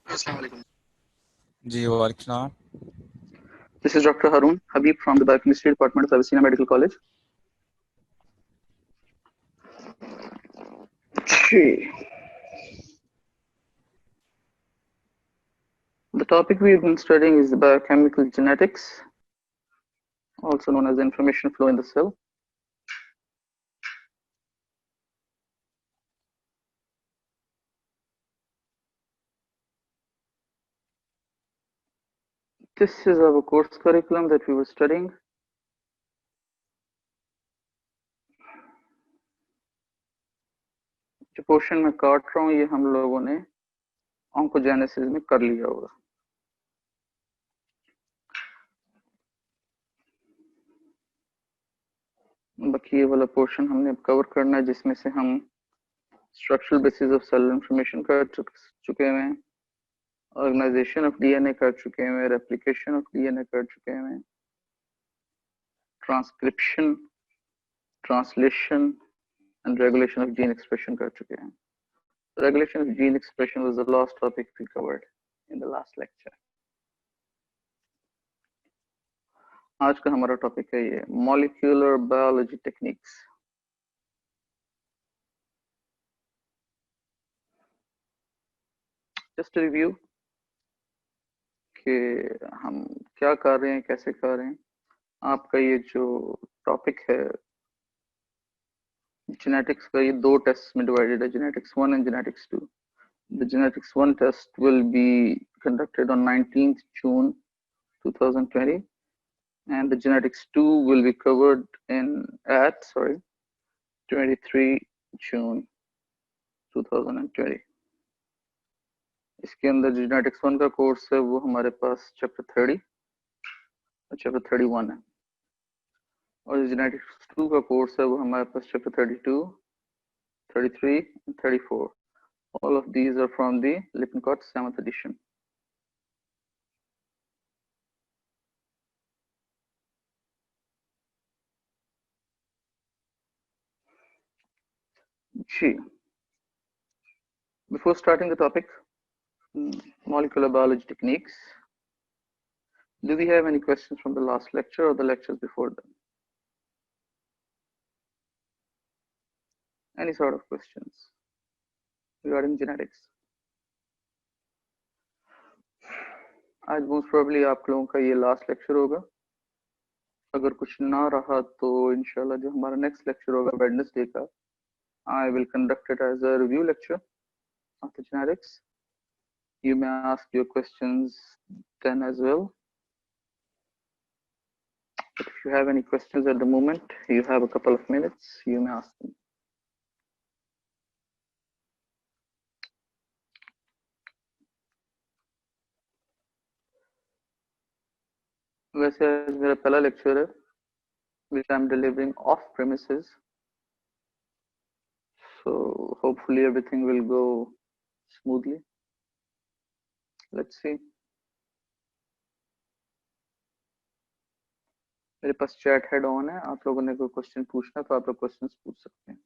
Assalamualaikum. जी वालेकुम सलाम। This is Dr. Harun Habib from the Biochemistry Department of Avicenna Medical College. The topic we've been studying is the biochemical genetics, also known as the information flow in the cell. This is our course curriculum that we were studying. जो portion में काट रहा हूँ ये हम लोगों ने oncogenesis में कर लिया होगा। बाकी ये वाला पोर्शन हमने अब कवर करना है जिसमें से हम structural basis of cell information कर चुके हैं, ऑर्गेनाइजेशन ऑफ डीएनए कर चुके हैं, रेप्लिकेशन ऑफ डीएनए कर चुके हैं, transcription, translation and regulation of gene expression कर चुके हैं। Regulation of gene expression was the last topic we covered in the last lecture. आज का हमारा टॉपिक है ये molecular biology techniques. Just a review कि हम क्या कर रहे हैं, कैसे कर रहे हैं। आपका ये जो टॉपिक है genetics का, ये दो टेस्ट में डिवाइडेड है, genetics 1 and genetics 2. The genetics 1 test will be conducted on 19th June 2020 and the genetics 2 will be covered at 23 June 2020. इसके अंदर जेनेटिक्स 1 का कोर्स है वो हमारे पास चैप्टर 30 और चैप्टर 31 है, और जेनेटिक्स 2 का कोर्स है वो हमारे पास chapter 32, 33 and 34. All of these are from the Lippincott 7th edition. G. Before starting the topic, molecular biology techniques, do we have any questions from the last lecture or the lectures before them? Any sort of questions regarding genetics? आज most probably आप लोगों का ये last lecture होगा। अगर कुछ ना रहा तो इंशाल्लाह जो हमारा नेक्स्ट लेक्चर होगा वेडनेसडे का, I will conduct it as a review lecture of the genetics. You may ask your questions then as well. But if you have any questions at the moment, you have a couple of minutes, you may ask them. वैसे आज मेरा पहला lecture है which I am delivering off premises, so hopefully everything will go smoothly. Let's see. मेरे पास chat head on है, आप लोगों ने कोई क्वेश्चन पूछना तो आप लोग क्वेश्चंस पूछ सकते हैं।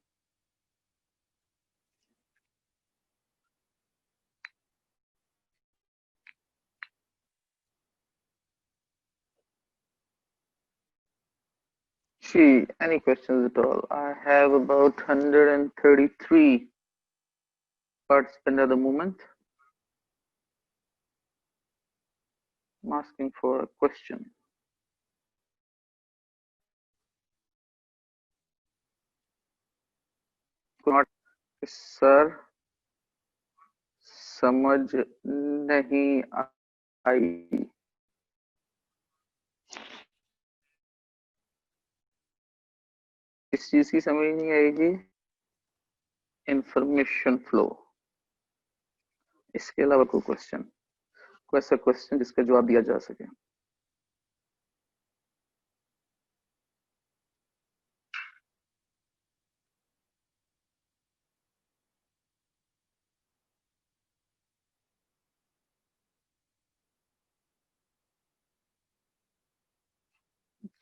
Gee, any questions at all? I have about 133 participants at the moment. I'm asking for a question. Sir समझ नहीं आई। इस चीज की समझ नहीं आएगी, इंफॉर्मेशन फ्लो। इसके अलावा कोई क्वेश्चन, कोई ऐसा क्वेश्चन जिसका जवाब दिया जा सके?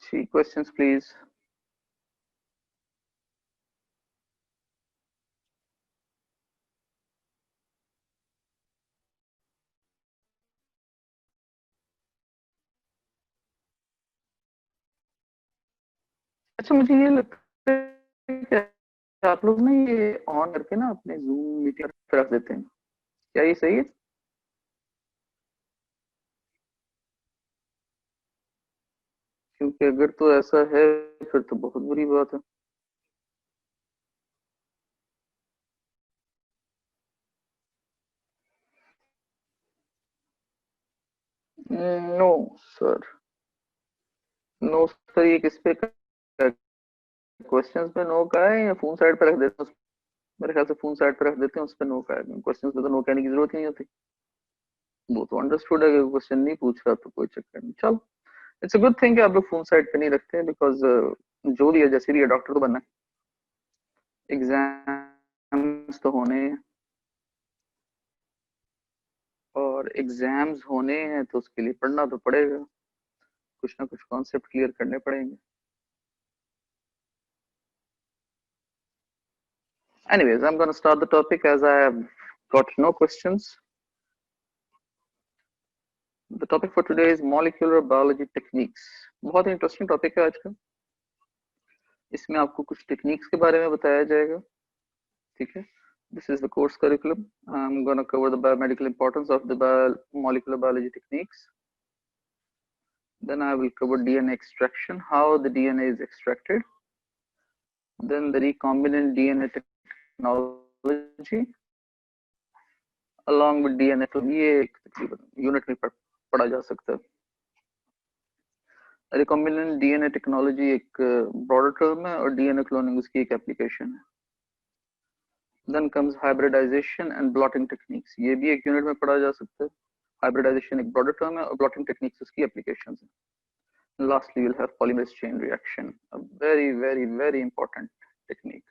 जी, क्वेश्चंस प्लीज। अच्छा, मुझे ये लगता है कि आप लोग ना ये ऑन करके ना अपने जूम मीटिंग पे रख देते हैं, क्या ये सही है? क्योंकि अगर तो ऐसा है फिर तो बहुत बुरी बात है। नो सर, नो सर, ये किस पे क्वेश्चंस पे नो का है या फोन साइड पे रख देते हैं मेरे ख्याल से फोन साइड पे रख देते हैं, उस पे नो का है। क्वेश्चंस पे तो नो कहने की जरूरत ही नहीं होती। वो तो अंडरस्टूड है कि क्वेश्चन नहीं पूछ रहा तो कोई चक्कर नहीं, चलो। इट्स अ गुड थिंग कि आप लोग फोन साइड पे नहीं रखते हैं, बिकॉज जो भी है जैसे भी है डॉक्टर तो बनना है, एग्जाम्स तो होने हैं, और एग्जाम्स होने हैं तो उसके लिए पढ़ना तो पड़ेगा, कुछ ना कुछ कॉन्सेप्ट क्लियर करने पड़ेंगे। Anyways, I'm going to start the topic as I have got no questions. The topic for today is molecular biology techniques. बहुत इंटरेस्टिंग टॉपिक है आज का। इसमें आपको कुछ टेक्निक्स के बारे में बताया जाएगा, ठीक है? This is the course curriculum. I'm going to cover the biomedical importance of the molecular biology techniques. Then I will cover DNA extraction, how the DNA is extracted. Then the recombinant DNA technology along with DNA. तो ये एक तकरीबन unit में पढ़ा जा सकता है। Recombinant DNA technology एक ब्रॉडर टर्म है और डीएनए क्लोनिंग उसकी एक एप्लीकेशन है। Then comes hybridization and blotting techniques, ये भी एक यूनिट में पढ़ा जा सकता है। हाइब्रिडाइजेशन एक ब्रॉडर टर्म है और ब्लॉटिंग टेक्निक्स उसकी एप्लीकेशंस है। Lastly will have polymerase chain reaction, a very very very important technique.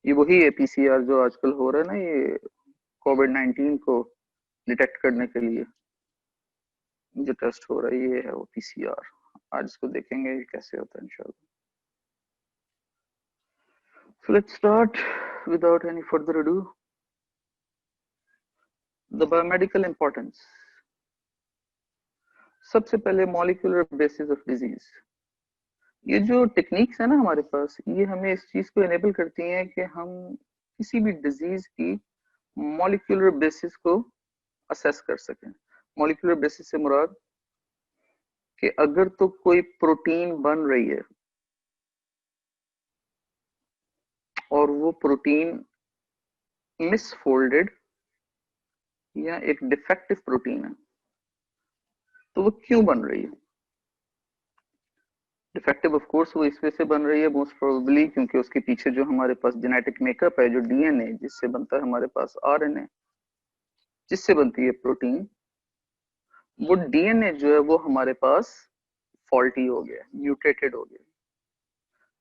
ये वही है पीसीआर जो आजकल हो रहा है ना, ये कोविड-19 को डिटेक्ट करने के लिए जो टेस्ट हो रहा है, ये है वो पीसीआर। आज इसको देखेंगे कैसे होता है इंशाल्लाह। So let's start without any further ado. The biomedical importance. सबसे पहले मॉलिक्यूलर बेसिस ऑफ डिजीज। ये जो टेक्निक्स है ना हमारे पास, ये हमें इस चीज को एनेबल करती हैं कि हम किसी भी डिजीज की मॉलिक्यूलर बेसिस को असेस कर सकें। मॉलिक्यूलर बेसिस से मुराद कि अगर तो कोई प्रोटीन बन रही है और वो प्रोटीन मिसफोल्डेड या एक डिफेक्टिव प्रोटीन है, तो वो क्यों बन रही है? डिफेक्टिव ऑफ कोर्स वो इस वजह से बन रही है मोस्ट प्रोबेबली क्योंकि उसके पीछे जो हमारे पास जेनेटिक मेकअप है, जो डीएनए जिससे बनता है हमारे पास आरएनए जिससे बनती है प्रोटीन, वो डीएनए जो है वो हमारे पास फॉल्टी हो गया, म्यूटेटेड हो गया।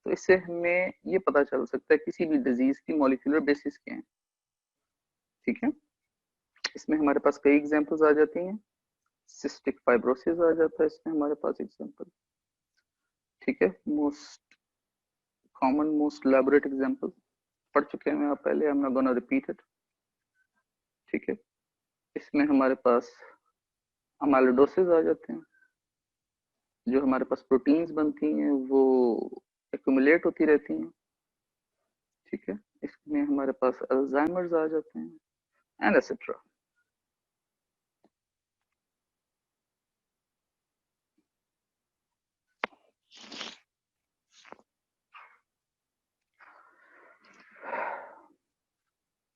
तो इससे हमें ये पता चल सकता है किसी भी डिजीज की मॉलिक्यूलर बेसिस क्या है, ठीक है? इसमें हमारे पास कई एग्जांपल्स आ जाती हैं। सिस्टिक फाइब्रोसिस आ जाता है इसमें हमारे पास एग्जांपल, ठीक है? Most common most elaborate example पढ़ चुके हैं आप पहले, I am not gonna repeat it, ठीक है? इसमें हमारे पास अमाइलोडोसिस आ जाते हैं, जो हमारे पास प्रोटीन्स बनती हैं वो एक्यूमुलेट होती रहती हैं, ठीक है? इसमें हमारे पास अल्जाइमर्स आ जाते हैं and etcetera.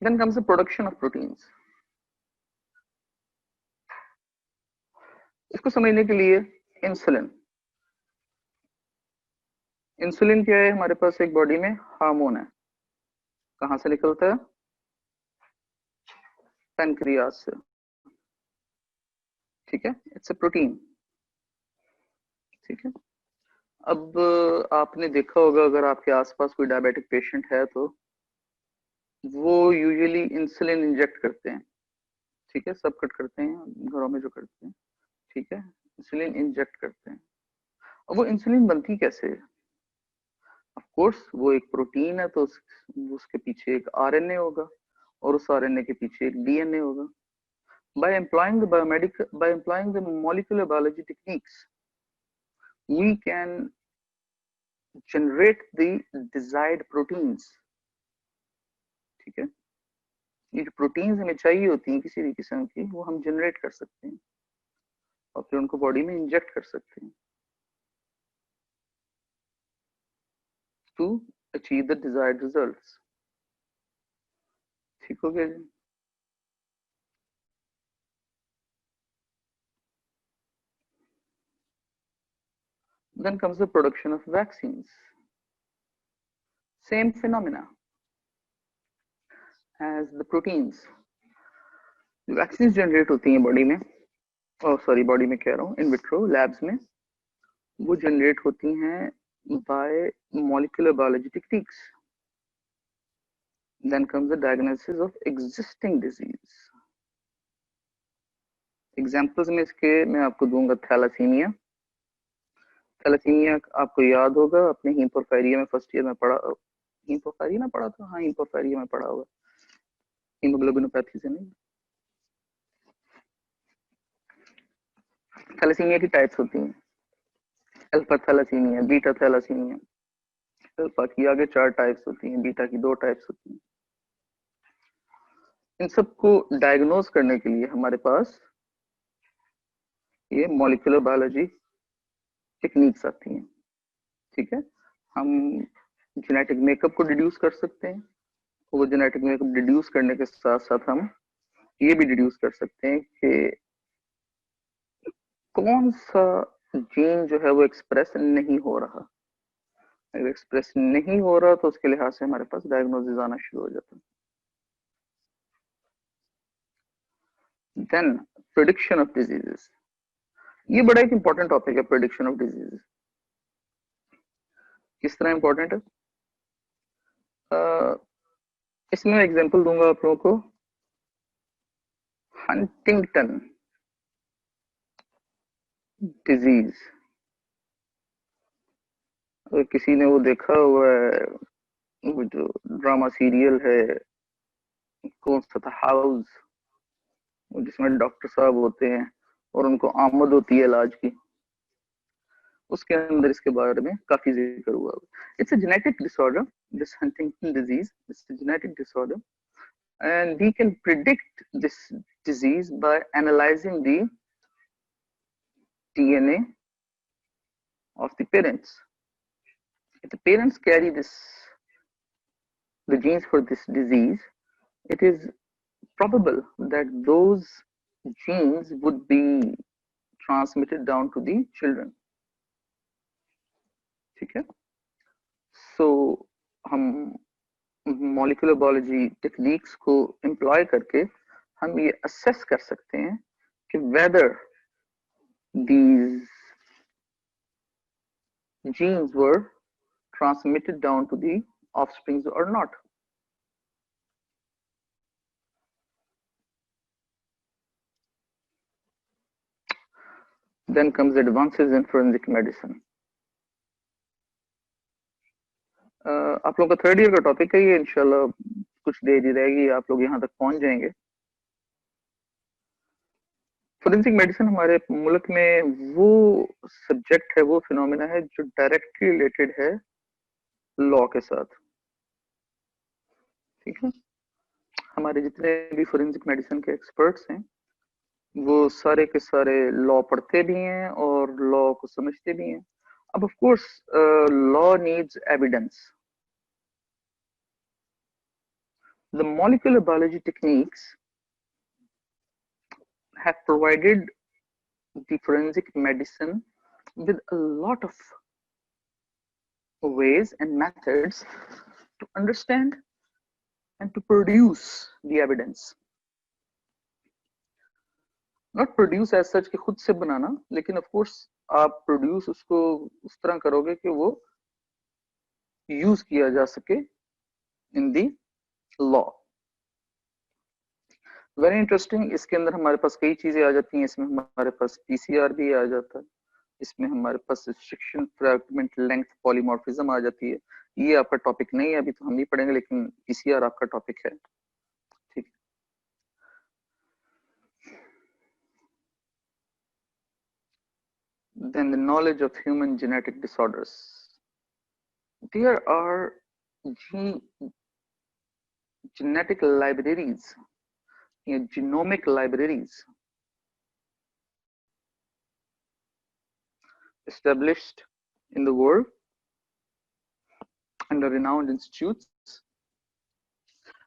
Then comes the production of proteins. इसको समझने के लिए इंसुलिन, इंसुलिन क्या है? हमारे पास एक बॉडी में हार्मोन है, कहां से निकलता है? पैनक्रियाज से, ठीक है? इट्स अ प्रोटीन, ठीक है? अब आपने देखा होगा अगर आपके आसपास कोई डायबिटिक पेशेंट है तो वो यूजुअली इंसुलिन इंजेक्ट करते हैं, ठीक है? सब कट करते हैं घरों में जो करते हैं, ठीक है? इंसुलिन इंजेक्ट करते हैं। अब वो इंसुलिन बनती कैसे है? ऑफ कोर्स वो एक प्रोटीन है तो उसके पीछे एक आरएनए होगा और उस आरएनए के पीछे एक डीएनए होगा। By employing the molecular biology techniques, we can generate the desired proteins. ठीक है, ये जो प्रोटीन्स हमें चाहिए होती हैं किसी भी किस्म की, वो हम जनरेट कर सकते हैं और फिर उनको बॉडी में इंजेक्ट कर सकते हैं to achieve the desired results. ठीक हो गया जी? Then comes the production of vaccines. Same phenomena as the proteins. Vaccine generate होती हैं बॉडी में, सॉरी बॉडी में कह रहा हूँ, इन विट्रो लैब्स में वो जनरेट होती हैं by molecular biology techniques. Then comes the diagnosis of existing disease. Examples में इसके मैं आपको दूंगा थैलासीमिया। थैलासीमिया आपको याद होगा अपने हीमोफायरिया में फर्स्ट ईयर में पढ़ा, हीमोफायरिया में पढ़ा था, हाँ हीमोफायरिया में पढ़ा होगा, हीमोग्लोबिनोपैथी से नहीं। थैलासीमिया की टाइप्स होती हैं, alpha thalassaemia, beta thalassaemia. Alpha की आगे 4 टाइप्स होती हैं, बीटा की 2 टाइप्स होती हैं। इन सबको डायग्नोज करने के लिए हमारे पास ये मॉलिक्यूलर बायोलॉजी टेक्निक्स आती हैं। ठीक है, हम जेनेटिक मेकअप को डिड्यूस कर सकते हैं, वो जेनेटिक मेकअप डिड्यूस करने के साथ साथ हम ये भी डिड्यूस कर सकते हैं कि कौन सा जीन जो है वो एक्सप्रेस नहीं हो रहा। अगर एक्सप्रेस नहीं हो रहा तो उसके लिहाज से हमारे पास डायग्नोसिस आना शुरू हो जाता है। देन प्रेडिक्शन ऑफ डिजीजेस, ये बड़ा एक इंपॉर्टेंट टॉपिक है। प्रेडिक्शन ऑफ डिजीजेस किस तरह इंपॉर्टेंट है, इसमें मैं एग्जांपल दूंगा आप लोगों को। हंटिंगटन डिजीज, अगर किसी ने वो देखा हुआ है, वो जो ड्रामा सीरियल है कौन सा था, हाउस, जिसमें डॉक्टर साहब होते हैं और उनको आमद होती है इलाज की, उसके अंदर इसके बारे में काफी जिक्र हुआ। It's a genetic disorder, this Huntington disease, it's a genetic disorder and we can predict this disease by analyzing the DNA of the parents. If the parents carry the genes for this disease, it is probable that those genes would be transmitted down to the children. ठीक है, so हम molecular biology techniques को employ करके हम ये assess कर सकते हैं कि whether these genes were transmitted down to the offsprings or not. Then comes advances in forensic medicine. आप लोगों का थर्ड ईयर का टॉपिक है ये, इंशाल्लाह कुछ देर ही रहेगी, आप लोग यहाँ तक पहुंच जाएंगे। फोरेंसिक मेडिसिन हमारे मुल्क में वो सब्जेक्ट है, वो फिनोमेना है जो डायरेक्टली रिलेटेड है लॉ के साथ। ठीक है, हमारे जितने भी फोरेंसिक मेडिसिन के एक्सपर्ट्स हैं वो सारे के सारे लॉ पढ़ते भी हैं और लॉ को समझते भी हैं। अब of course law needs evidence. The molecular biology techniques have provided the forensic medicine with a lot of ways and methods to understand and to produce the evidence. Not produce as such कि खुद से बनाना, लेकिन of course आप produce उसको उस तरह करोगे कि वो use किया जा सके in the law. Very interesting, इसके अंदर हमारे पास कई चीजें आ जाती हैं। इसमें हमारे पास पीसीआर भी आ जाता है, इसमें हमारे पास रिस्ट्रिक्शन, फ्रैगमेंट लेंथ, पॉलीमॉर्फिज्म आ जाती है। ये आपका टॉपिक नहीं है, अभी तो हम नहीं पढ़ेंगे, लेकिन पीसीआर आपका टॉपिक है। ठीक, Then the knowledge of human genetic disorders. There are genetic libraries, genomic libraries established in the world under renowned institutes.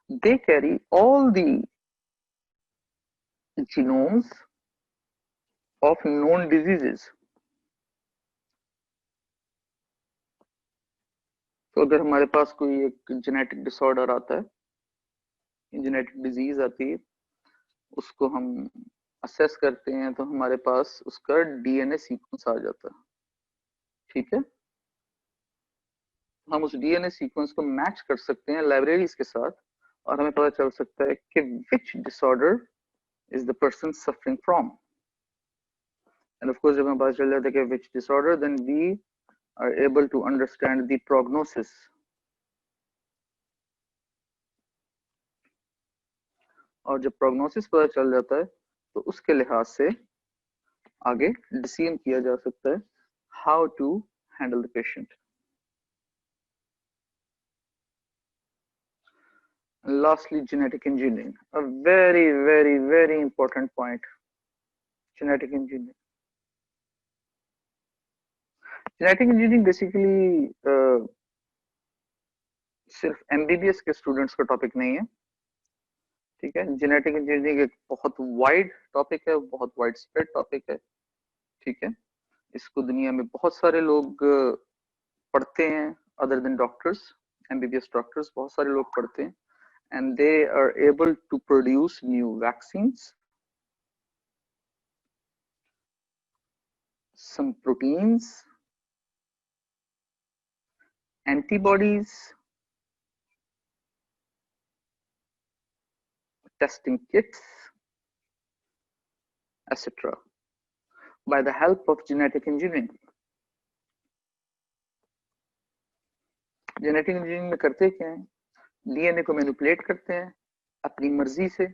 They carry all the genomes of known diseases. तो अगर हमारे पास कोई एक जेनेटिक डिसऑर्डर आता है, genetic disease आती है, उसको हम असेस करते हैं तो हमारे पास उसका डीएनए सीक्वेंस आ जाता है, ठीक है। हम उस डीएनए सीक्वेंस को मैच कर सकते हैं लाइब्रेरीज के साथ और हमें पता चल सकता है कि which disorder is the person suffering from. And of course जब हमें पता चल जाता है कि which disorder, then we are able to understand the prognosis. और जब प्रोग्नोसिस पता चल जाता है तो उसके लिहाज से आगे डिसीजन किया जा सकता है how to handle the patient. Lastly, genetic engineering, a very important point. Genetic engineering. Genetic engineering basically सिर्फ एमबीबीएस के स्टूडेंट्स का टॉपिक नहीं है, ठीक है। जेनेटिक इंजीनियरिंग एक बहुत वाइड टॉपिक है, बहुत वाइड स्प्रेड टॉपिक है, ठीक है। इसको दुनिया में बहुत सारे लोग पढ़ते हैं, other than doctors, MBBS doctors बहुत सारे लोग पढ़ते हैं, and they are able to produce new vaccines, some proteins, antibodies, testing kits, etc. by the help of genetic engineering. Genetic engineering में करते क्या है, डीएनए को मैनिपुलेट करते हैं अपनी मर्जी से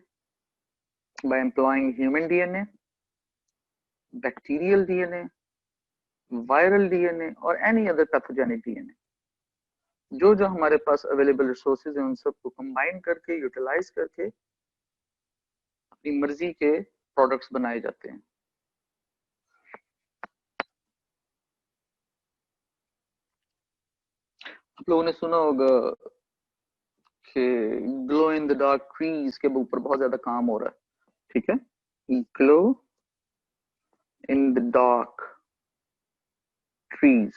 by employing human DNA, bacterial DNA, viral DNA और any other pathogenic DNA. जो जो हमारे पास अवेलेबल रिसोर्सेज हैं उन सबको कंबाइन करके, यूटिलाइज करके अपनी मर्जी के प्रोडक्ट्स बनाए जाते हैं। आप लोगों ने सुना होगा कि glow in the dark trees के ऊपर बहुत ज्यादा काम हो रहा है, ठीक है। Glow in the dark trees,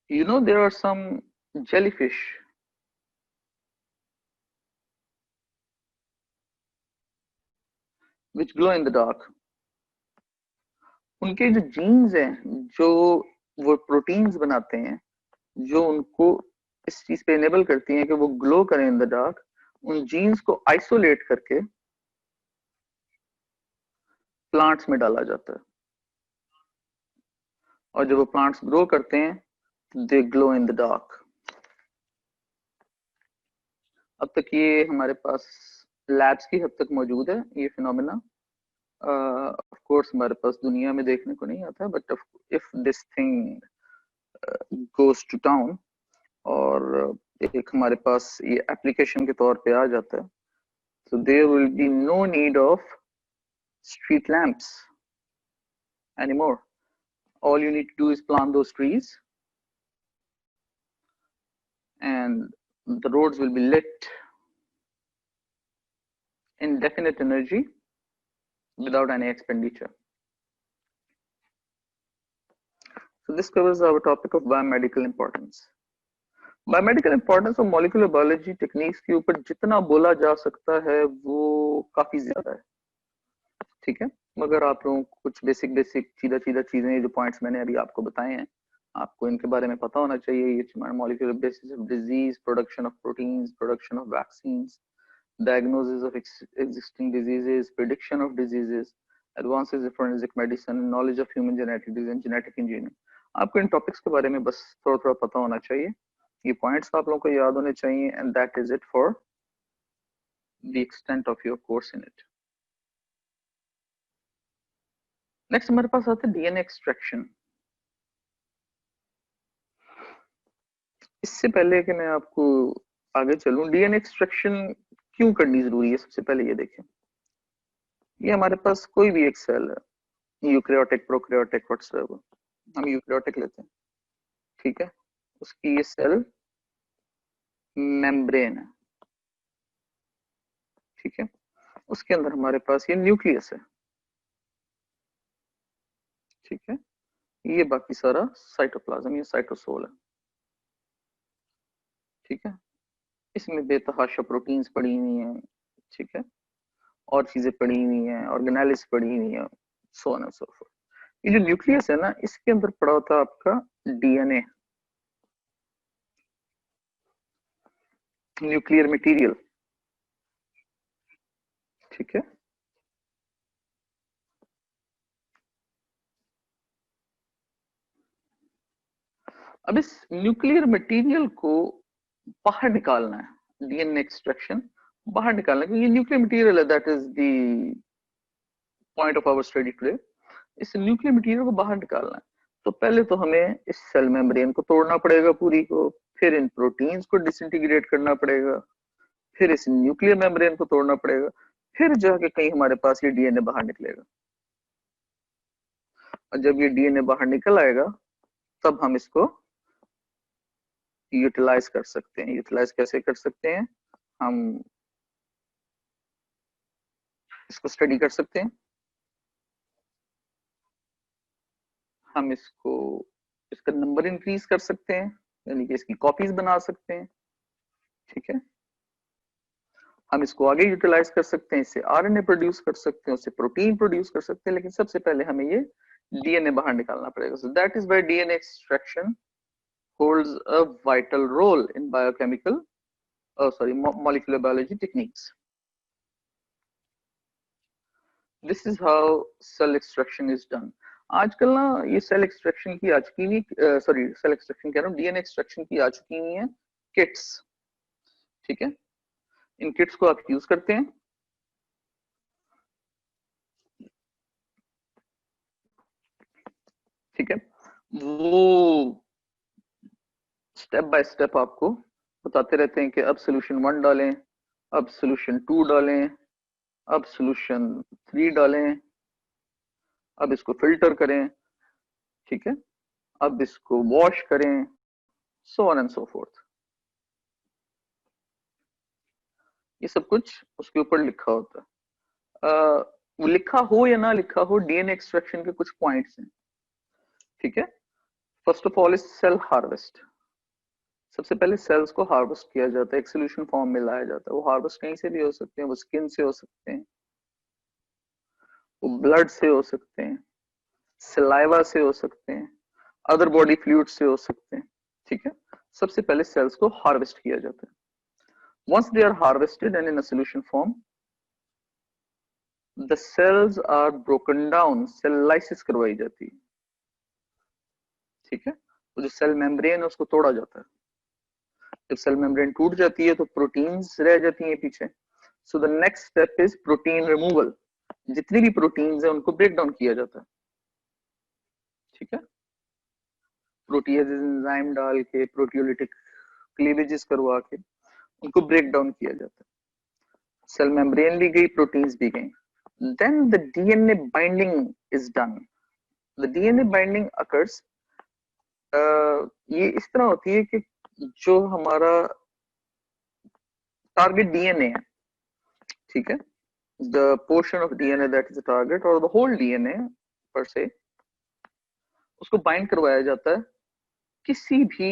you know there are some jellyfish which glow in the dark. उनके जो जीन्स हैं, जो वो प्रोटीन्स बनाते हैं, जो उनको इस चीज पे इनेबल करती हैं कि वो ग्लो करें इन द डार्क, उन जीन्स को आइसोलेट करके प्लांट्स में डाला जाता है और जब वो प्लांट्स ग्रो करते हैं दे ग्लो इन द डार्क। अब तक ये हमारे पास लैब्स की हद तक मौजूद है ये फिनोमेना। ऑफ कोर्स हमारे पास दुनिया में देखने को नहीं आता, but if this thing goes to town और एक हमारे पास ये एप्लीकेशन के तौर पे आ जाता है, so there will be no need of street lamps anymore. All you need to do is plant those trees and the roads will be lit in definite energy without any expenditure. So this covers our topic of biomedical importance. Biomedical importance और molecular biology techniques के ऊपर जितना बोला जा सकता है वो काफी ज्यादा है, ठीक है। मगर आप लोगों को कुछ बेसिक सीधा चीजें, जो पॉइंट्स मैंने अभी आपको बताए हैं, आपको इनके बारे में पता होना चाहिए। ये molecular basis of disease, production of proteins, production of vaccines, diagnosis of existing diseases, prediction of diseases, advances in forensic medicine, knowledge of human genetics and genetic engineering. आपको इन टॉपिक्स के बारे में बस थोड़ा पता होना चाहिए, ये पॉइंट्स आप लोगों को याद होने चाहिए, and that is it for the extent of your course in it. Next हमारे पास आता है डीएनए एक्सट्रैक्शन। इससे पहले कि मैं आपको आगे चलूं, डीएनए एक्सट्रैक्शन क्यों करनी जरूरी है, सबसे पहले ये देखें। ये हमारे पास कोई भी एक सेल है, यूकैरियोटिक, प्रोकैरियोटिक, व्हाटसएवर, हम यूकैरियोटिक लेते हैं, ठीक है। उसकी ये सेल मेम्ब्रेन है, ठीक है। उसके अंदर हमारे पास ये न्यूक्लियस है, ठीक है। ये बाकी सारा साइटोप्लाज्म, ये साइटोसोल है, ठीक है। इसमें बेतहाशा प्रोटीन्स पड़ी हुई हैं, ठीक है, और चीजें पड़ी हुई हैं, ऑर्गेनेलिस पड़ी हुई हैं, so on and so fourth. ये जो न्यूक्लियस है ना, इसके अंदर पड़ा होता है आपका डीएनए, न्यूक्लियर मटेरियल, ठीक है। अब इस न्यूक्लियर मटेरियल को बाहर निकालना है, डीएनए एक्सट्रैक्शन बाहर निकालना है, क्योंकि ये न्यूक्लियर मटेरियल है, that is the point of our study today. इस न्यूक्लियर मटेरियल को बाहर निकालना है, तो पहले तो हमें इस सेल मेम्ब्रेन को तोड़ना पड़ेगा पूरी को, फिर इन प्रोटीन्स को डिसइंटीग्रेट करना पड़ेगा, फिर इस न्यूक्लियर मेम्ब्रेन को तोड़ना पड़ेगा, फिर जाके कहीं हमारे पास ये डीएनए बाहर निकलेगा। और जब ये डीएनए बाहर निकल आएगा, तब हम इसको यूटिलाइज कर सकते हैं। यूटिलाइज कैसे कर सकते हैं, हम इसको स्टडी कर सकते हैं, हम इसका नंबर इंक्रीज कर सकते हैं, यानी कि इसकी कॉपीज बना सकते हैं, ठीक है। हम इसको आगे यूटिलाइज कर सकते हैं, इससे आरएनए प्रोड्यूस कर सकते हैं, उससे प्रोटीन प्रोड्यूस कर सकते हैं, लेकिन सबसे पहले हमें ये डीएनए बाहर निकालना पड़ेगा। So that is why DNA extraction holds a vital role in molecular biology techniques. This is how cell extraction is done. आजकल ना ये सेल एक्सट्रैक्शन की आ चुकी नहीं, सॉरी सेल एक्सट्रैक्शन कह रहा हूँ, डीएनए एक्सट्रैक्शन की आ चुकी हुई है किट्स, ठीक है। इन किट्स को आप यूज करते हैं, ठीक है। वो स्टेप बाय स्टेप आपको बताते रहते हैं कि अब सोल्यूशन 1 डालें, अब सोल्यूशन 2 डालें, अब सोल्यूशन 3 डालें, अब इसको फिल्टर करें, ठीक है, अब इसको वॉश करें, so on and so fourth. ये सब कुछ उसके ऊपर लिखा होता है। वो लिखा हो या ना लिखा हो, डीएनए एक्सट्रैक्शन के कुछ पॉइंट्स हैं, ठीक है। First of all is cell harvest. सबसे पहले सेल्स को हार्वेस्ट किया जाता है, एक सोल्यूशन फॉर्म में लाया जाता है। वो हार्वेस्ट कहीं से भी हो सकते हैं, वो स्किन से हो सकते हैं, वो ब्लड से हो सकते हैं, सलाइवा से हो सकते हैं, अदर बॉडी फ्लूइड से हो सकते हैं, ठीक है। सबसे पहले सेल्स को हार्वेस्ट किया जाता है। once they are harvested and in a solution form, the cells are broken down, cell lysis करवाई जाती है, ठीक है। तो जो सेल मेम्ब्रेन है उसको तोड़ा जाता है। जब सेल मेम्ब्रेन टूट जाती है तो प्रोटीन्स रह जाती हैं पीछे। So the next step is protein removal. जितनी भी प्रोटीन्स है उनको ब्रेक डाउन किया जाता है, ठीक है। प्रोटीएज एंजाइम डाल के, प्रोटियोलिटिक क्लीवेजेस करवा के उनको ब्रेक डाउन किया जाता है। सेल मेम्ब्रेन भी गई, प्रोटीन्स भी गई। then the DNA binding is done. The DNA binding occurs, ये इस तरह होती है कि जो हमारा टारगेट डीएनए है, ठीक है, the portion of DNA that is the target or the whole DNA per se, उसको बाइंड करवाया जाता है किसी भी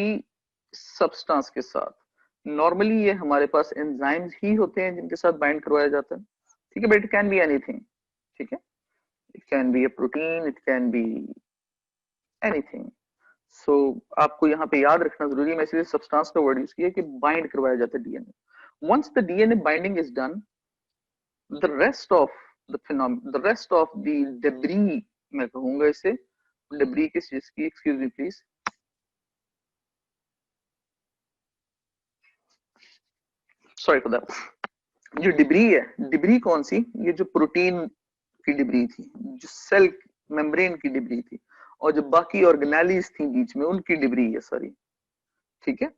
सब्सटेंस के साथ। नॉर्मली ये हमारे पास एंजाइम्स ही होते हैं जिनके साथ बाइंड करवाया जाता है, ठीक है, but it can be anything, ठीक है। It can be a protein, it can be anything. So आपको यहाँ पे याद रखना जरूरी है, मैं इसलिए सब्सटेंस का वर्ड यूज किया कि बाइंड करवाया जाता है DNA. Once the DNA binding is done, the rest of the rest of the debris, मैं कहूंगा इसे डेब्री किस चीज की, excuse me please, sorry for that. जो डिब्री है, डिब्री कौन सी, ये जो प्रोटीन की डिब्री थी, जो सेल मेम्ब्रेन की डिब्री थी, और जो बाकी ऑर्गेनेलिस थी बीच में उनकी डिब्री है सारी, ठीक है।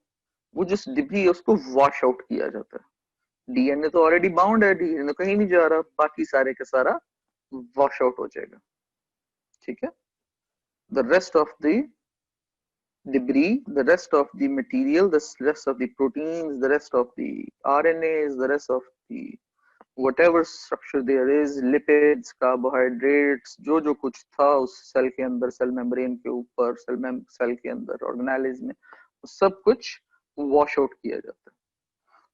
वो जिस डिब्री है उसको वॉश आउट किया जाता है। डीएनए तो ऑलरेडी बाउंड है, डीएनए कहीं नहीं जा रहा, बाकी सारे का सारा वॉश आउट हो जाएगा, ठीक है। The rest of the debris, the rest of the material, the rest of the proteins, the rest of the RNAs, the rest of the whatever structure there is, lipids, carbohydrates, जो जो कुछ था उस cell के अंदर, cell membrane के ऊपर, cell के अंदर ऑर्गेनेलिज में, सब कुछ वॉश आउट किया जाता है।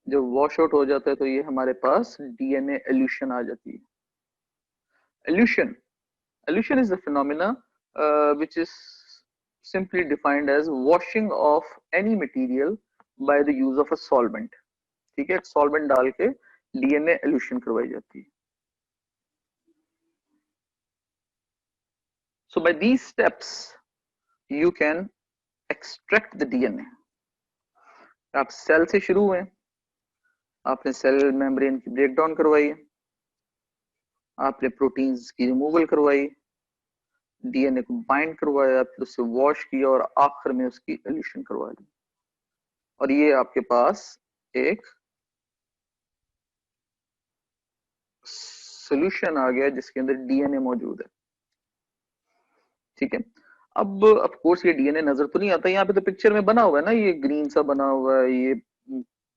जब वॉश आउट हो जाता है तो ये हमारे पास डीएनए एल्यूशन आ जाती है। Elution is the phenomena which is simply defined as washing off any material by the use of a solvent, ठीक है। सॉल्वेंट डाल के डीएनए एल्यूशन करवाई जाती है। So by these steps you can extract the DNA। आप cell से शुरू हुए, आपने सेल मेम्ब्रेन की ब्रेक डाउन करवाई, आपने प्रोटीन्स की रिमूवल करवाई, डीएनए को बाइंड करवाया, फिर उसे वॉश किया और आखिर में उसकी एल्यूशन करवा दी, और ये आपके पास एक सोल्यूशन आ गया जिसके अंदर डीएनए मौजूद है, ठीक है। अब ऑफ कोर्स ये डीएनए नजर तो नहीं आता, यहाँ पे तो पिक्चर में बना हुआ है ना, ये ग्रीन सा बना हुआ है, ये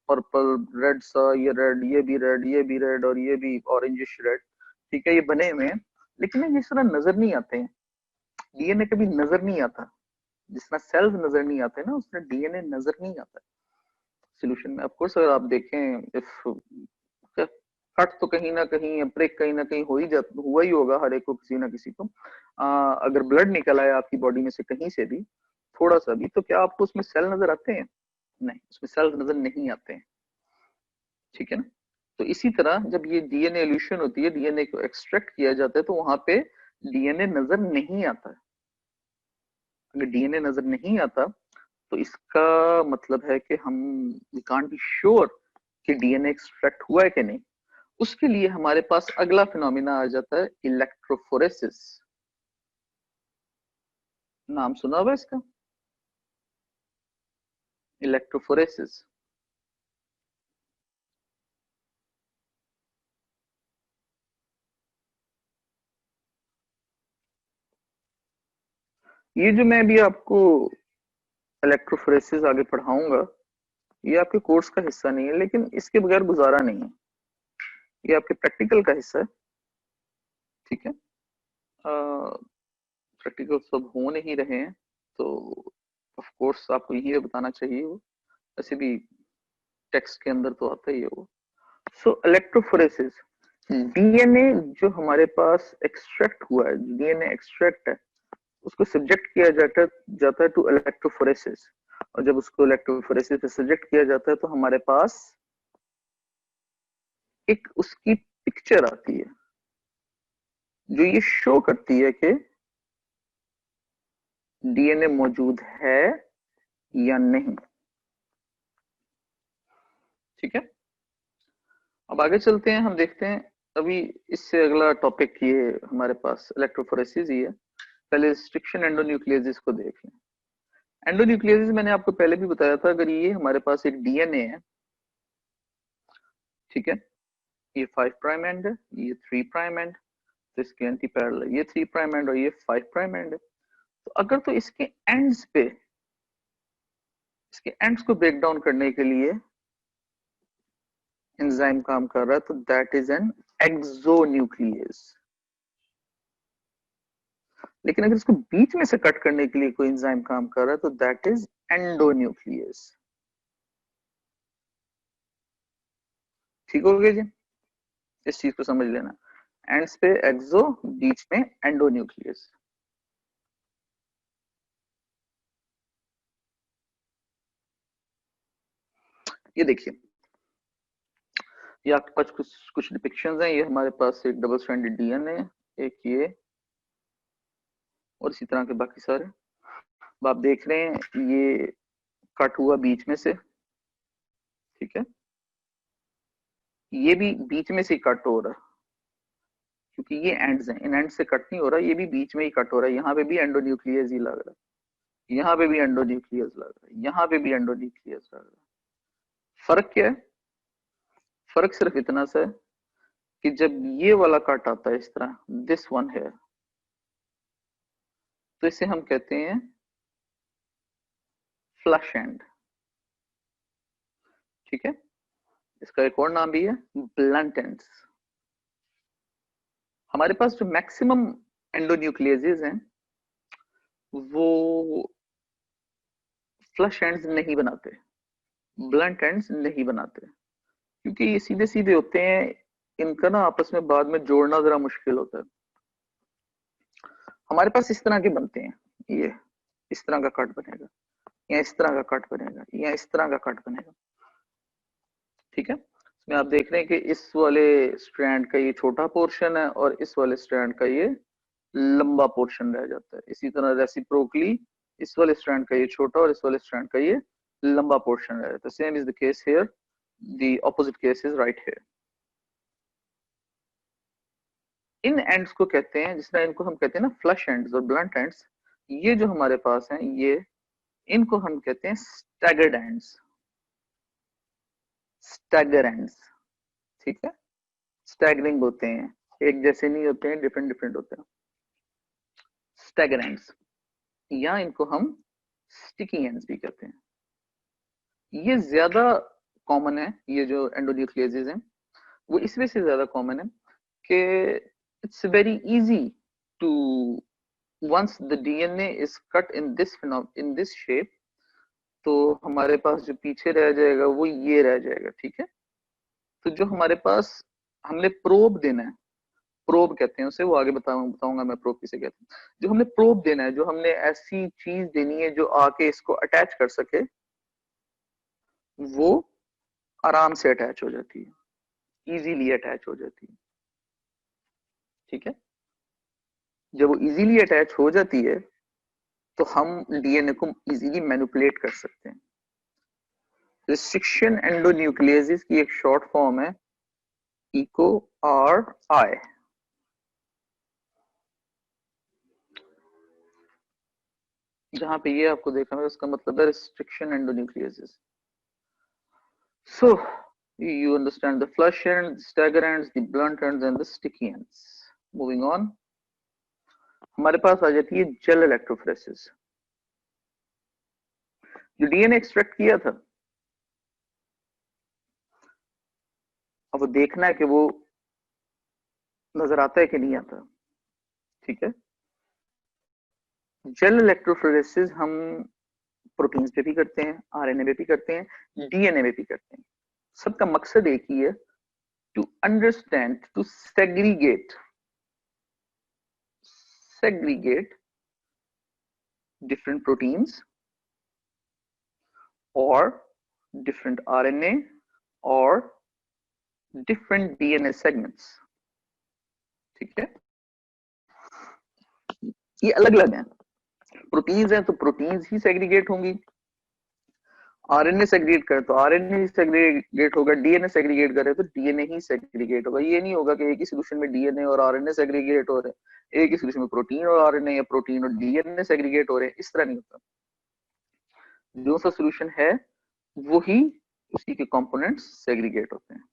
पर्पल रेड सा, ये रेड, ये भी रेड, ये भी रेड, और ये भी ऑरेंजिश रेड, ठीक है। ये बने हुए हैं, लेकिन ये इस तरह नजर नहीं आते हैं। डीएनए कभी नजर नहीं आता, जिस तरह सेल्स नजर नहीं आते ना, उस तरह डीएनए नजर नहीं आता सोल्यूशन में। ऑफ कोर्स अगर आप देखें, इफ कट तो कहीं ना कहीं, ब्रेक कहीं ना कहीं हो ही जाता, हुआ ही होगा हर एक को, किसी ना किसी को। अगर ब्लड निकल आया आपकी बॉडी में से कहीं से भी, थोड़ा सा भी, तो क्या आपको उसमें सेल नजर आते हैं? नहीं, उसमें सेल नजर नहीं आते हैं, ठीक है ना। तो इसी तरह जब ये डीएनए एल्यूशन होती है, डीएनए को एक्सट्रैक्ट किया जाता है, तो वहां पे डीएनए नजर नहीं आता है। अगर डीएनए नजर नहीं आता तो इसका मतलब है कि हम वी कांट बी श्योर कि डीएनए एक्सट्रैक्ट हुआ है कि नहीं। उसके लिए हमारे पास अगला फिनोमिना आ जाता है इलेक्ट्रोफोरेसिस। नाम सुना हुआ इसका, इलेक्ट्रोफोरेसिस। ये जो मैं अभी आपको इलेक्ट्रोफोरेसिस आगे पढ़ाऊंगा, ये आपके कोर्स का हिस्सा नहीं है, लेकिन इसके बगैर गुजारा नहीं है, ये आपके प्रैक्टिकल का हिस्सा है, ठीक है। प्रैक्टिकल सब हो नहीं रहे हैं, तो ऑफ कोर्स आपको यही बताना चाहिए, वो वैसे भी टेक्स्ट के अंदर तो आता ही है वो। सो इलेक्ट्रोफोरेसिस, डीएनए जो हमारे पास एक्सट्रैक्ट हुआ है, डीएनए एक्सट्रैक्ट है, उसको सब्जेक्ट किया जाता है टू इलेक्ट्रोफोरेसिस। और जब उसको इलेक्ट्रोफोरेसिस पे सब्जेक्ट किया जाता है तो हमारे पास एक उसकी पिक्चर आती है जो ये शो करती है कि डीएनए मौजूद है या नहीं, ठीक है। अब आगे चलते हैं, हम देखते हैं अभी इससे अगला टॉपिक ये हमारे पास इलेक्ट्रोफोरेसिस ही है। पहले रिस्ट्रिक्शन एंडोन्यूक्लियोसिस को देख लें। एंडोन्यूक्लियोसिस मैंने आपको पहले भी बताया था, अगर ये हमारे पास एक डीएनए है, ठीक है, ये 5 प्राइम एंड है, ये 3 प्राइम एंड, तो इसके एंटी पैरेलल ये 3 प्राइम एंड और ये 5 प्राइम एंड है। तो अगर तो इसके एंड्स पे, इसके एंड्स को ब्रेक डाउन करने के लिए एंजाइम काम कर रहा है, तो दैट इज एन एक्सोन्यूक्लियस। लेकिन अगर इसको बीच में से कट करने के लिए कोई एंजाइम काम कर रहा है, तो दैट इज एंडोन्यूक्लियस। ठीक हो गया जी, इस चीज को समझ लेना। एंड्स पे एक्सो, बीच में एंडोन्यूक्लियस। ये देखिए, ये आपके पास कुछ डिपिक्शंस हैं। ये हमारे पास एक डबल स्ट्रैंडेड डीएनए, एक ये, और इसी तरह के बाकी सारे। अब आप देख रहे हैं ये कट हुआ बीच में से, ठीक है, ये भी बीच में से कट हो रहा है, क्योंकि ये एंड्स हैं, इन एंड से कट नहीं हो रहा, ये भी बीच में ही कट हो रहा है, यहाँ पे भी एंडोन्यूक्लियस ही लग रहा है, यहाँ पे भी एंडोन्यूक्लियस लग रहा है, यहाँ पे भी एंडोन्यूक्लियस लग रहा है। फर्क क्या है? फर्क सिर्फ इतना सा है कि जब ये वाला कट आता है इस तरह, दिस वन है, तो इसे हम कहते हैं फ्लश एंड। ठीक है, इसका एक और नाम भी है ब्लंट एंड्स। हमारे पास जो मैक्सिमम एंडोन्यूक्लियसेस हैं वो फ्लश एंड्स नहीं बनाते, ब्लंट एंड्स नहीं बनाते, क्योंकि ये सीधे सीधे होते हैं, इनका ना आपस में बाद में जोड़ना जरा मुश्किल होता है। हमारे पास इस तरह के बनते हैं, ये इस तरह का कट बनेगा, या इस तरह का कट बनेगा, या इस तरह का कट बनेगा। ठीक है, इसमें आप देख रहे हैं कि इस वाले स्ट्रैंड का ये छोटा पोर्शन है और इस वाले स्ट्रैंड का ये लंबा पोर्शन रह जाता है। इसी तरह रेसिप्रोकली इस वाले स्ट्रैंड का ये छोटा और इस वाले स्ट्रैंड का ये लंबा पोर्शन रह जाता है। Same is the case here, the opposite case is right here. In ends को कहते हैं, जिस तरह इनको हम कहते हैं ना फ्लश एंड्स और ब्लंट एंड्स, ये जो हमारे पास हैं ये, इनको हम कहते हैं स्टैगर्ड एंड्स, स्टैगर एंड्स। ठीक है, स्टैगरिंग होते हैं, एक जैसे नहीं होते हैं, डिफरेंट डिफरेंट होते हैं, स्टैगर एंड्स, या इनको हम स्टिकी एंड्स भी कहते हैं। ये ज्यादा कॉमन है, ये जो एंडोन्यूक्लियसेस हैं वो इस वजह से ज्यादा कॉमन है कि it's very easy to, once the DNA is cut in this shape, तो हमारे पास जो पीछे रह जाएगा वो ये रह जाएगा। ठीक है, तो जो हमारे पास हमने प्रोब देना है, प्रोब कहते हैं उसे, वो आगे बताऊंगा मैं प्रोब किसे कहते हैं। जो हमने प्रोब देना है, जो हमने ऐसी चीज देनी है जो आके इसको अटैच कर सके, वो आराम से अटैच हो जाती है, इजीली अटैच हो जाती है। ठीक है, जब वो इजीली अटैच हो जाती है तो हम डीएनए को इजीली मैनिपुलेट कर सकते हैं। रिस्ट्रिक्शन एंडोन्यूक्लियसिस की एक शॉर्ट फॉर्म है इको आर आई। जहां पे ये आपको देखना है उसका मतलब है restriction endonucleases. So you understand the flush ends, the stagger ends, the blunt ends and the sticky ends. Moving on, हमारे पास आ जाती है जेल इलेक्ट्रोफोरेसिस। जो डीएनए एक्सट्रैक्ट किया था, अब वो देखना है कि वो नजर आता है कि नहीं आता। ठीक है, जेल इलेक्ट्रोफोरेसिस हम प्रोटीन्स पे भी करते हैं, आरएनए पे भी करते हैं, डीएनए में भी करते हैं। सबका मकसद एक ही है, to understand, to segregate different proteins or different RNA or different DNA segments। ठीक है, ये अलग अलग हैं। प्रोटीन्स हैं तो प्रोटीन्स ही सेग्रीगेट होंगी, आरएनए सेग्रीगेट करे तो आरएनए ही सेग्रीगेट होगा, डीएनए सेग्रीगेट करे तो डीएनए ही सेग्रीगेट होगा। ये नहीं होगा कि एक ही सोल्यूशन में डीएनए और आरएनए सेग्रीगेट हो रहे हैं, एक ही सोल्यूशन में प्रोटीन और आरएनए या प्रोटीन और डीएनए सेग्रीगेट हो रहे हैं, इस तरह नहीं होता। जो सा सोल्यूशन है वो ही उसी के कंपोनेंट्स सेग्रीगेट होते हैं।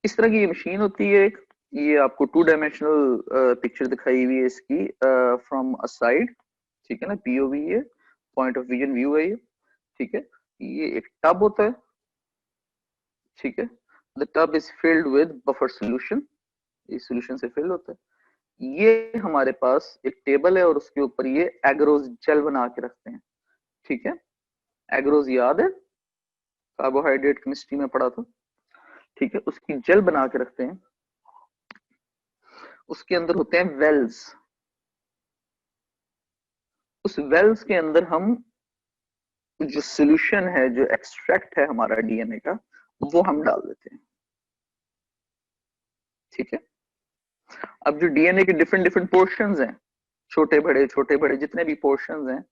इस तरह की ये मशीन होती है एक, ये आपको 2 डायमेंशनल पिक्चर दिखाई हुई है इसकी फ्रॉम अ साइड। ठीक है ना, पीओवी है, पॉइंट ऑफ विजन व्यू है ये। ठीक है, ये एक टब होता है। ठीक है, the tub is filled with buffer solution, इस सोल्यूशन से फिल होता है। ये हमारे पास एक टेबल है और उसके ऊपर ये एग्रोज जेल बना के रखते हैं। ठीक है, एग्रोज याद है, कार्बोहाइड्रेट केमिस्ट्री में पढ़ा था। ठीक है, उसकी जेल बना के रखते हैं, उसके अंदर होते हैं वेल्स। उस वेल्स के अंदर हम जो सोल्यूशन है, जो एक्सट्रैक्ट है हमारा डीएनए का, वो हम डाल देते हैं। ठीक है, अब जो डीएनए के डिफरेंट डिफरेंट पोर्शंस हैं, छोटे बड़े जितने भी पोर्शंस हैं,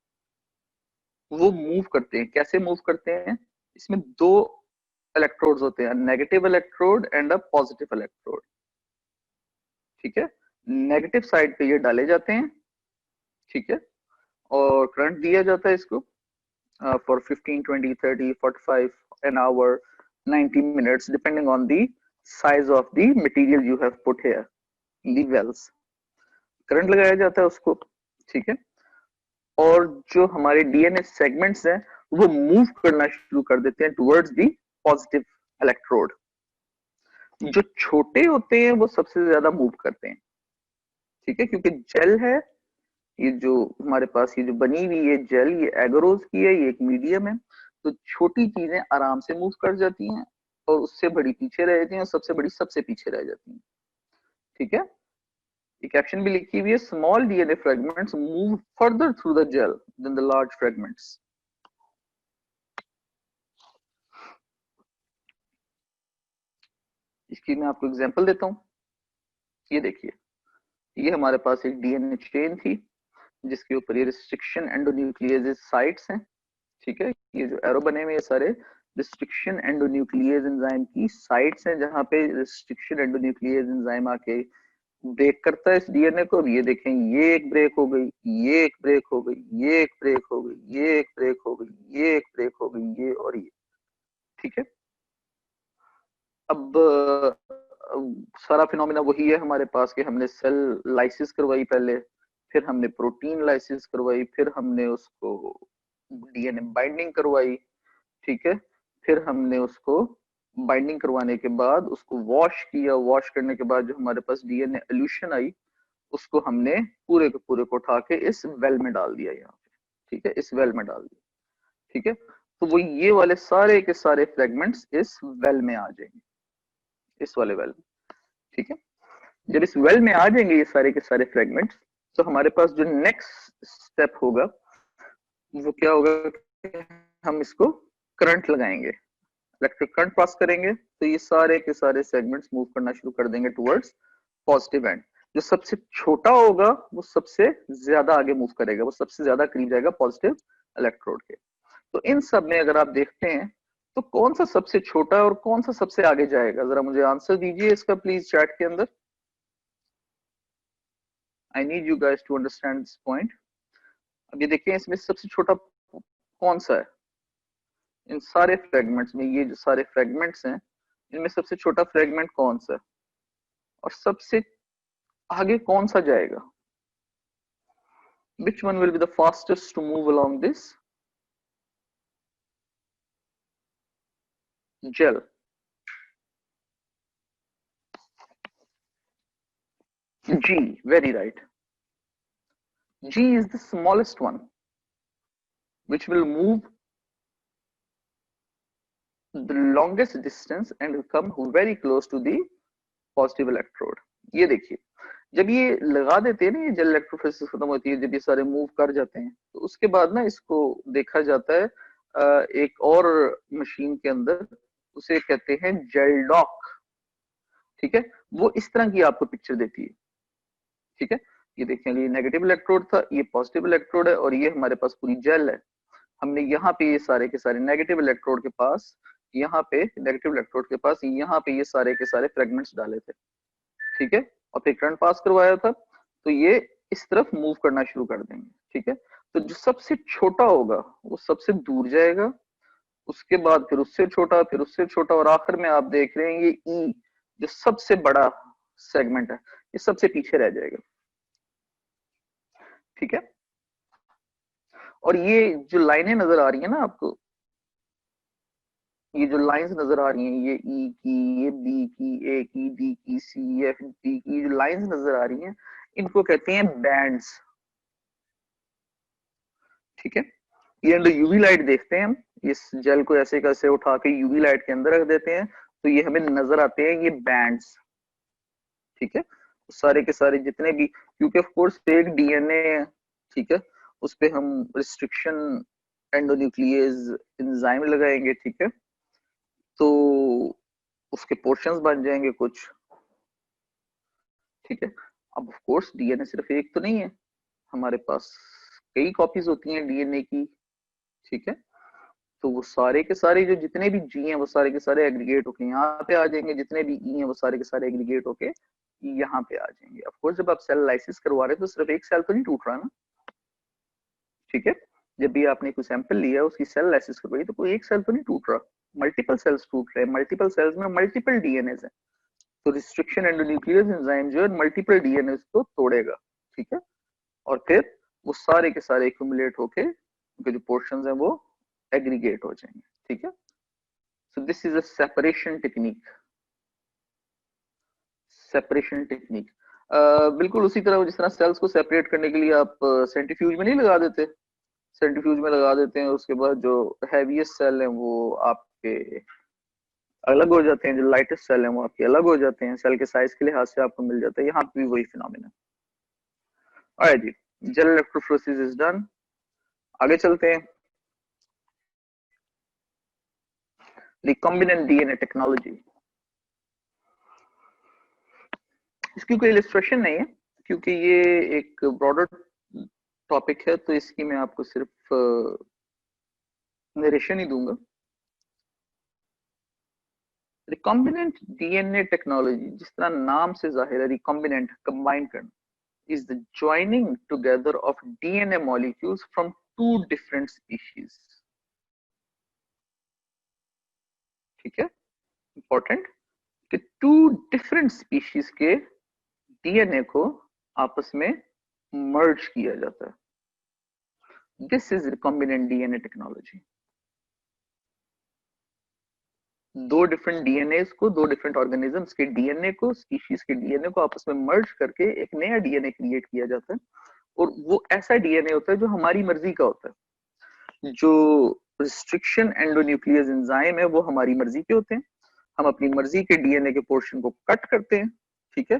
वो मूव करते हैं। कैसे मूव करते हैं? इसमें 2 इलेक्ट्रोड्स होते हैं, negative electrode and a positive electrode. ठीक है, नेगेटिव साइड पे ये डाले जाते हैं, ठीक है, और करंट दिया जाता है इसको for 15, 20, 30, 45 an hour, 90 minutes depending on the size of the material you have put here, the wells. Current लगाया जाता है उसको, ठीक है, और जो हमारे डीएनए सेगमेंट्स हैं वो मूव करना शुरू कर देते हैं टुवर्ड्स दी पॉजिटिव इलेक्ट्रोड। जो छोटे होते हैं वो सबसे ज्यादा मूव करते हैं, ठीक है, क्योंकि जेल है, ये जो हमारे पास ये जो बनी हुई है जेल, ये एगरोज की है, ये एक मीडियम है, तो छोटी चीजें आराम से मूव कर जाती हैं और उससे बड़ी पीछे रह जाती हैं और सबसे बड़ी सबसे पीछे रह जाती हैं, ठीक है। एक कैप्शन भी लिखी हुई है, small DNA fragments move further through the gel then the large fragments. इसकी मैं आपको एग्जांपल देता हूं। ये देखिए, ये हमारे पास एक डीएनए चेन थी जिसके ऊपर ये रिस्ट्रिक्शन एंडोन्यूक्लियेज साइट्स हैं, ठीक है, ये जो एरो बने हुए ये सारे रिस्ट्रिक्शन एंडोन्यूक्लियेज एंजाइम की साइट्स हैं, जहां पे रिस्ट्रिक्शन एंडोन्यूक्लियेज एंजाइम आके ब्रेक करता है इस डीएनए को। अब ये देखें, ये एक ब्रेक हो गई, ये एक ब्रेक हो गई, ये एक ब्रेक हो गई, ये एक ब्रेक हो गई, ये एक ब्रेक हो गई, ये और ये, ठीक है। अब सारा फिनोमिना वही है हमारे पास कि हमने सेल लाइसिस करवाई पहले, फिर हमने प्रोटीन लाइसिस करवाई, फिर हमने उसको डीएनए बाइंडिंग करवाई, ठीक है, फिर हमने उसको बाइंडिंग करवाने के बाद उसको वॉश किया, वॉश करने के बाद जो हमारे पास डीएनए एल्यूशन आई उसको हमने पूरे के पूरे को उठा के इस वेल में डाल दिया यहाँ पे, ठीक है, इस वेल में डाल दिया, ठीक है। तो वो ये वाले सारे के सारे फ्रेगमेंट्स इस वेल में आ जाएंगे, इस वाले वेल में, ठीक है। जब इस वेल में आ जाएंगे ये सारे के सारे फ्रेगमेंट्स, तो हमारे पास जो नेक्स्ट स्टेप होगा वो क्या होगा कि हम इसको करंट लगाएंगे, इलेक्ट्रिक करंट पास करेंगे, तो ये सारे के सारे सेगमेंट्स मूव करना शुरू कर देंगे टुवर्ड्स पॉजिटिव एंड। जो सबसे छोटा होगा वो सबसे ज्यादा आगे मूव करेगा, वो सबसे ज्यादा करीब जाएगा पॉजिटिव इलेक्ट्रोड के। तो इन सब में अगर आप देखते हैं तो कौन सा सबसे छोटा है और कौन सा सबसे आगे जाएगा, जरा मुझे आंसर दीजिए इसका प्लीज चैट के अंदर। I need you guys to understand this point. अब ये देखिए, इसमें सबसे छोटा कौन सा है इन सारे फ्रेगमेंट्स में, ये जो सारे फ्रेगमेंट्स हैं इनमें सबसे छोटा फ्रेगमेंट कौन सा है और सबसे आगे कौन सा जाएगा? Which one will be the fastest to move along this gel? G, very right. G is the smallest one, which will move the longest distance and will come very close to the positive electrode. ये देखिए, जब ये लगा देते हैं ना, ये gel electrophoresis खत्म होती है, जब ये सारे मूव कर जाते हैं, तो उसके बाद ना इसको देखा जाता है एक और मशीन के अंदर, उसे कहते हैं जेल डॉक, ठीक है। वो इस तरह की आपको पिक्चर देती है, ठीक है। ये देखें, ये नेगेटिव इलेक्ट्रोड था, ये पॉजिटिव इलेक्ट्रोड है और ये हमारे पास पूरी जेल है। हमने यहाँ पे ये सारे के सारे नेगेटिव इलेक्ट्रोड के पास, यहाँ पे नेगेटिव इलेक्ट्रोड के पास यहाँ पे ये सारे के सारे फ्रेगमेंट्स डाले थे, ठीक है, और फिर करंट पास करवाया था, तो ये इस तरफ मूव करना शुरू कर देंगे, ठीक है। तो जो सबसे छोटा होगा वो सबसे दूर जाएगा, उसके बाद फिर उससे छोटा, फिर उससे छोटा, और आखिर में आप देख रहे हैं ये ई जो सबसे बड़ा सेगमेंट है, ये सबसे पीछे रह जाएगा, ठीक है। और ये जो लाइनें नजर आ रही है ना आपको, ये जो लाइंस नजर आ रही हैं, ये ई की, ये बी की, ए की, डी की, सी, एफ, डी की, जो लाइंस नजर आ रही हैं इनको कहते हैं बैंड्स, ठीक है। ये अंडर यूवी लाइट देखते हैं हम, इस जेल को ऐसे कैसे उठा के यूवी लाइट के अंदर रख देते हैं, तो ये हमें नजर आते हैं ये बैंड्स, ठीक है। सारे के सारे जितने भी, क्योंकि ऑफ कोर्स एक डीएनए है, ठीक है, उस पे हम रिस्ट्रिक्शन एंडोन्यूक्लियेज एंजाइम लगाएंगे, ठीक है, तो उसके पोर्शंस बन जाएंगे कुछ, ठीक है। अब ऑफ कोर्स डीएनए सिर्फ एक तो नहीं है, हमारे पास कई कॉपीज होती हैं डीएनए की, ठीक है। तो वो सारे के सारे जो जितने भी जी हैं वो सारे के सारे एग्रीगेट होके यहाँ पे आ जाएंगे, जितने भी ई हैं वो सारे के सारे एग्रीगेट होके यहाँ पे आ जाएंगे। ऑफ कोर्स जब आप सेल लाइसिस करवा रहे हैं तो सिर्फ एक सेल तो नहीं टूट रहा ना, ठीक है। जब भी आपने कोई सैंपल लिया उसकी सेल लाइसिस करवाई तो कोई एक सेल तो नहीं टूट रहा, मल्टीपल सेल्स टूट रहे हैं। मल्टीपल सेल्स में मल्टीपल डीएनए है, तो रिस्ट्रिक्शन एंडोन्यूक्लियस एंजाइम जो है मल्टीपल डीएनए को तोड़ेगा, ठीक है। और फिर वो सारे के सारे एक्यूमुलेट होके उनके जो पोर्शंस हैं वो एग्रीगेट हो जाएंगे, ठीक है। So this is a separation technique, separation technique. बिल्कुल उसी तरह जिस तरह सेल्स को सेपरेट करने के लिए आप सेंट्रीफ्यूज में नहीं लगा देते, सेंट्रीफ्यूज में लगा देते हैं, उसके बाद जो हैवीएस्ट सेल है वो आपके अलग हो जाते हैं, जो लाइटेस्ट सेल है वो आपके अलग हो जाते हैं, सेल के साइज के लिहाज से आपको मिल जाता है। यहाँ पे भी वही फिनोमेना। ऑलराइट जी, जेल इलेक्ट्रोफोरेसिस इज डन। आगे चलते हैं, रिकॉम्बिनेंट डीएनए टेक्नोलॉजी। इसकी कोई इलिस्ट्रेशन नहीं है क्योंकि ये एक ब्रॉडर टॉपिक है, तो इसकी मैं आपको सिर्फ नरेशन ही दूंगा। रिकॉम्बिनेंट डीएनए टेक्नोलॉजी, जिस तरह नाम से जाहिर है, रिकॉम्बिनेंट कंबाइन करना, is the joining together of DNA molecules from two different species, ठीक है। इंपॉर्टेंट कि टू डिफरेंट स्पीशीज के डीएनए को आपस में मर्ज किया जाता है। This is recombinant DNA technology. दो डिफरेंट डीएनए को, दो डिफरेंट ऑर्गेनिजम्स के डीएनए को, स्पीशीज के डीएनए को आपस में मर्ज करके एक नया डीएनए क्रिएट किया जाता है। और वो ऐसा डीएनए होता है जो हमारी मर्जी का होता है। जो रिस्ट्रिक्शन एंडोन्यूक्लियस एंजाइम है वो हमारी मर्जी के होते हैं, हम अपनी मर्जी के डीएनए के पोर्शन को कट करते हैं, ठीक है।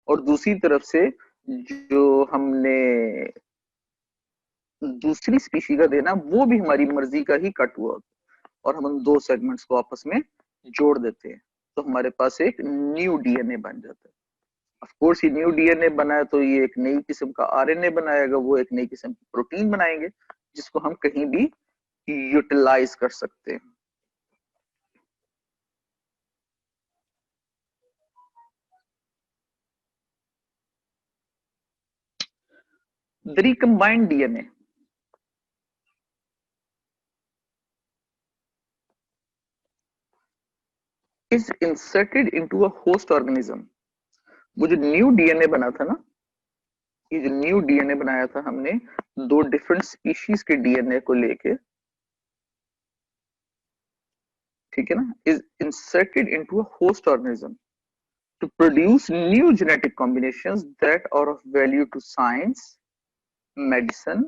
और दूसरी तरफ से जो हमने दूसरी स्पीशी का देना वो भी हमारी मर्जी का ही कट हुआ होता है, और हम उन दो सेगमेंट्स को आपस में जोड़ देते हैं, तो हमारे पास एक न्यू डीएनए बन जाता है। ऑफ कोर्स ये न्यू डीएनए बना है तो ये एक नई किस्म का आरएनए बनाएगा, वो एक नई किस्म की प्रोटीन बनाएंगे जिसको हम कहीं भी यूटिलाइज कर सकते हैं। The recombined DNA is inserted into a host organism। वो जो न्यू डीएनए बना था ना, ये जो न्यू डीएनए बनाया था हमने दो डिफरेंट स्पीशीज के डीएनए को लेके, ठीक है ना, is inserted into a host organism to produce new genetic combinations that are of value to science, medicine,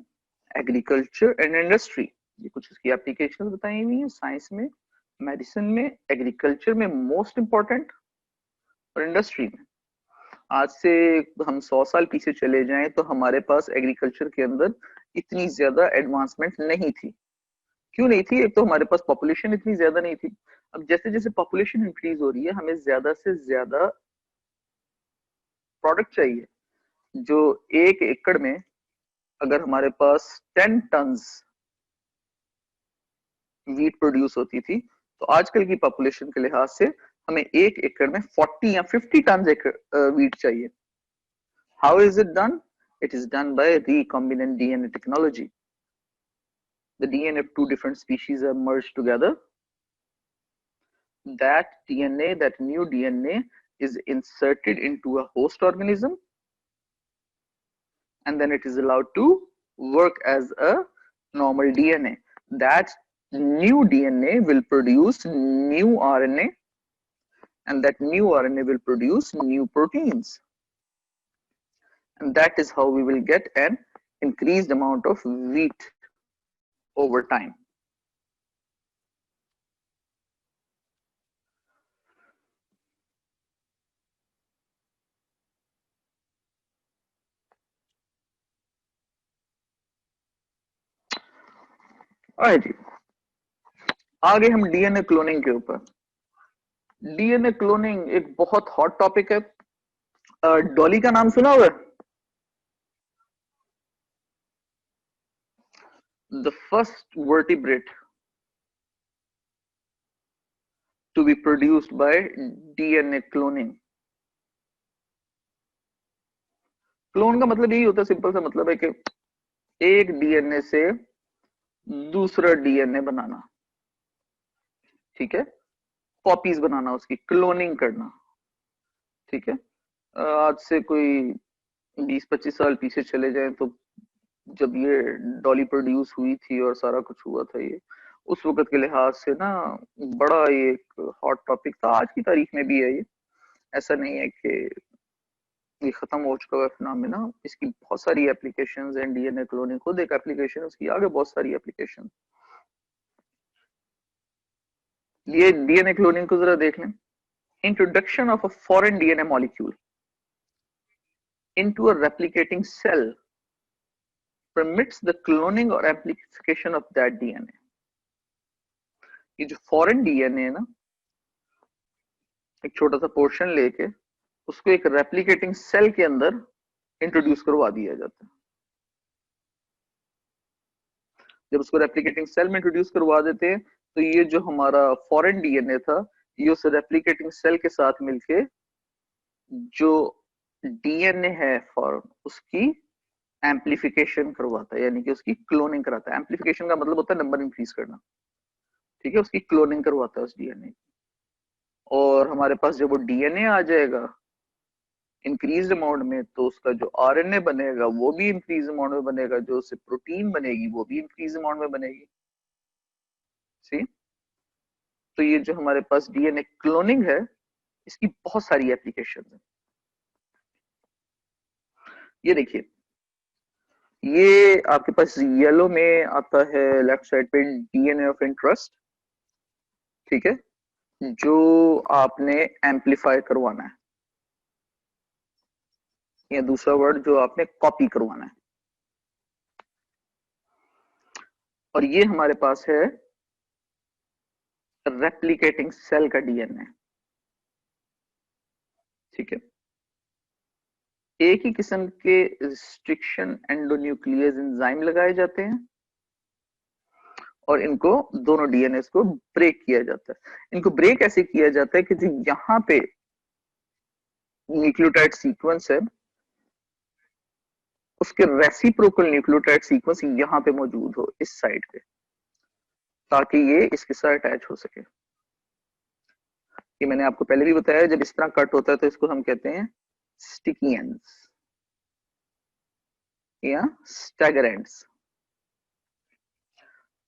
agriculture and industry। ये कुछ इसकी एप्लीकेशंस बताई हुई है साइंस में, मेडिसिन में, एग्रीकल्चर में मोस्ट इंपॉर्टेंट, और इंडस्ट्री में। आज से हम 100 साल पीछे चले जाएं तो हमारे पास एग्रीकल्चर के अंदर इतनी ज्यादा एडवांसमेंट नहीं थी। क्यों नहीं थी? एक तो हमारे पास पॉपुलेशन इतनी ज्यादा नहीं थी। अब जैसे जैसे पॉपुलेशन इंक्रीज हो रही है, हमें ज्यादा से ज्यादा प्रोडक्ट चाहिए। जो एक एकड़ में अगर हमारे पास 10 टन वीट प्रोड्यूस होती थी, तो आजकल की पॉपुलेशन के लिहाज से हमें एक एकड़ में 40 या 50 टन वीट चाहिए। How is it done? It is done by recombinant DNA technology. The DNA of two different species are merged together. That DNA, that new DNA, is inserted into a host organism, and then it is allowed to work as a normal DNA. That new DNA will produce new RNA, and that new RNA will produce new proteins. And that is how we will get an increased amount of wheat over time. जी, आगे हम DNA cloning के ऊपर। DNA cloning एक बहुत hot topic है। डॉली का नाम सुना हुआ? The first vertebrate to be produced by DNA cloning clone का मतलब यही होता है, सिंपल सा मतलब है कि एक डीएनए से दूसरा डीएनए बनाना, ठीक है, कॉपीज बनाना, उसकी क्लोनिंग करना, ठीक है। आज से कोई 20-25 साल पीछे चले जाएं तो जब ये डॉली प्रोड्यूस हुई थी और सारा कुछ हुआ था, ये उस वक्त के लिहाज से ना बड़ा ये एक हॉट टॉपिक था। आज की तारीख में भी है ये, ऐसा नहीं है कि ये खत्म हो चुका है फिनोमेना। इसकी बहुत सारी एप्लीकेशंस हैं, डीएनए क्लोनिंग खुद एक एप्लीकेशन है, उसकी आगे बहुत सारी एप्लीकेशन। ये डीएनए क्लोनिंग को जरा देख लें। Introduction of a foreign DNA molecule into a replicating cell permits the cloning or amplification of that DNA। ये जो फॉरेन डीएनए है ना, एक छोटा सा पोर्शन लेके उसको एक रेप्लिकेटिंग सेल के अंदर इंट्रोड्यूस करवा दिया जाता है। जब उसको रेप्लिकेटिंग सेल में इंट्रोड्यूस करवा देते हैं तो ये जो हमारा फॉरेन डीएनए था, ये उस रेप्लिकेटिंग सेल के साथ मिलके जो डीएनए है फॉरेन, उसकी एम्प्लीफिकेशन करवाता है, यानी कि उसकी क्लोनिंग कराता है। एम्प्लीफिकेशन का मतलब होता है नंबर इंक्रीज करना, ठीक है, उसकी क्लोनिंग करवाता है उस डीएनए। और हमारे पास जब वो डीएनए आ जाएगा इंक्रीज अमाउंट में, तो उसका जो आरएनए बनेगा वो भी इंक्रीज अमाउंट में बनेगा, जो उससे प्रोटीन बनेगी वो भी इंक्रीज अमाउंट में बनेगी। सी, तो ये जो हमारे पास डीएनए क्लोनिंग है, इसकी बहुत सारी एप्लीकेशन है। ये देखिए, ये आपके पास येलो में आता है लेफ्ट साइड पे डीएनए ऑफ इंटरेस्ट, ठीक है, जो आपने एम्पलीफाई करवाना है, या दूसरा वर्ड जो आपने कॉपी करवाना है। और ये हमारे पास है रेप्लिकेटिंग सेल का डीएनए, ठीक है। एक ही किस्म के रिस्ट्रिक्शन एंडोन्यूक्लियस एंजाइम लगाए जाते हैं और इनको दोनों डीएनए को ब्रेक किया जाता है। इनको ब्रेक ऐसे किया जाता है कि जो यहाँ पे न्यूक्लियोटाइड सीक्वेंस है, उसके रेसिप्रोकल न्यूक्लियोटाइड सीक्वेंस यहाँ पे मौजूद हो, इस साइड पे, ताकि ये इसके साथ अटैच हो सके। ये मैंने आपको पहले भी बताया, जब इस तरह कट होता है तो इसको हम कहते हैं स्टिकी एंड्स या स्टैगर एंड्स।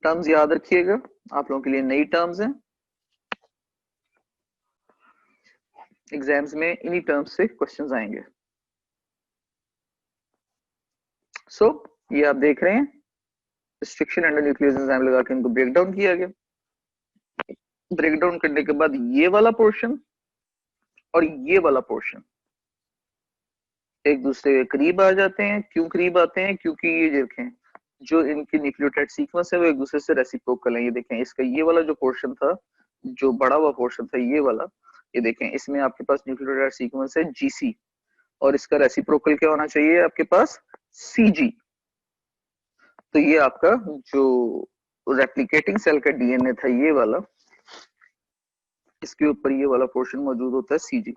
टर्म्स याद रखिएगा, आप लोगों के लिए नई टर्म्स हैं, एग्जाम्स में इन्हीं टर्म्स से क्वेश्चंस आएंगे। सो ये आप देख रहे हैं, रिस्ट्रिक्शन एंडोन्यूक्लियस एंजाइम लगा के इनको ब्रेक डाउन किया गया। ब्रेक डाउन करने के बाद ये वाला पोर्शन और ये वाला पोर्शन एक दूसरे के करीब आ जाते हैं। क्यों करीब आते हैं? क्योंकि ये देखें, जो इनकी न्यूक्लियोटाइड सीक्वेंस है वो एक दूसरे से रेसिप्रोकल है। ये देखें, इसका ये वाला जो पोर्शन था, जो बड़ा हुआ पोर्शन था ये वाला, ये देखें, इसमें आपके पास न्यूक्लियोटाइड सीक्वेंस है जीसी, और इसका रेसिप्रोकल क्या होना चाहिए आपके पास? सीजी। तो ये आपका जो रेप्लिकेटिंग सेल का डीएनए था ये वाला, इसके ऊपर ये वाला पोर्शन मौजूद होता है सीजी।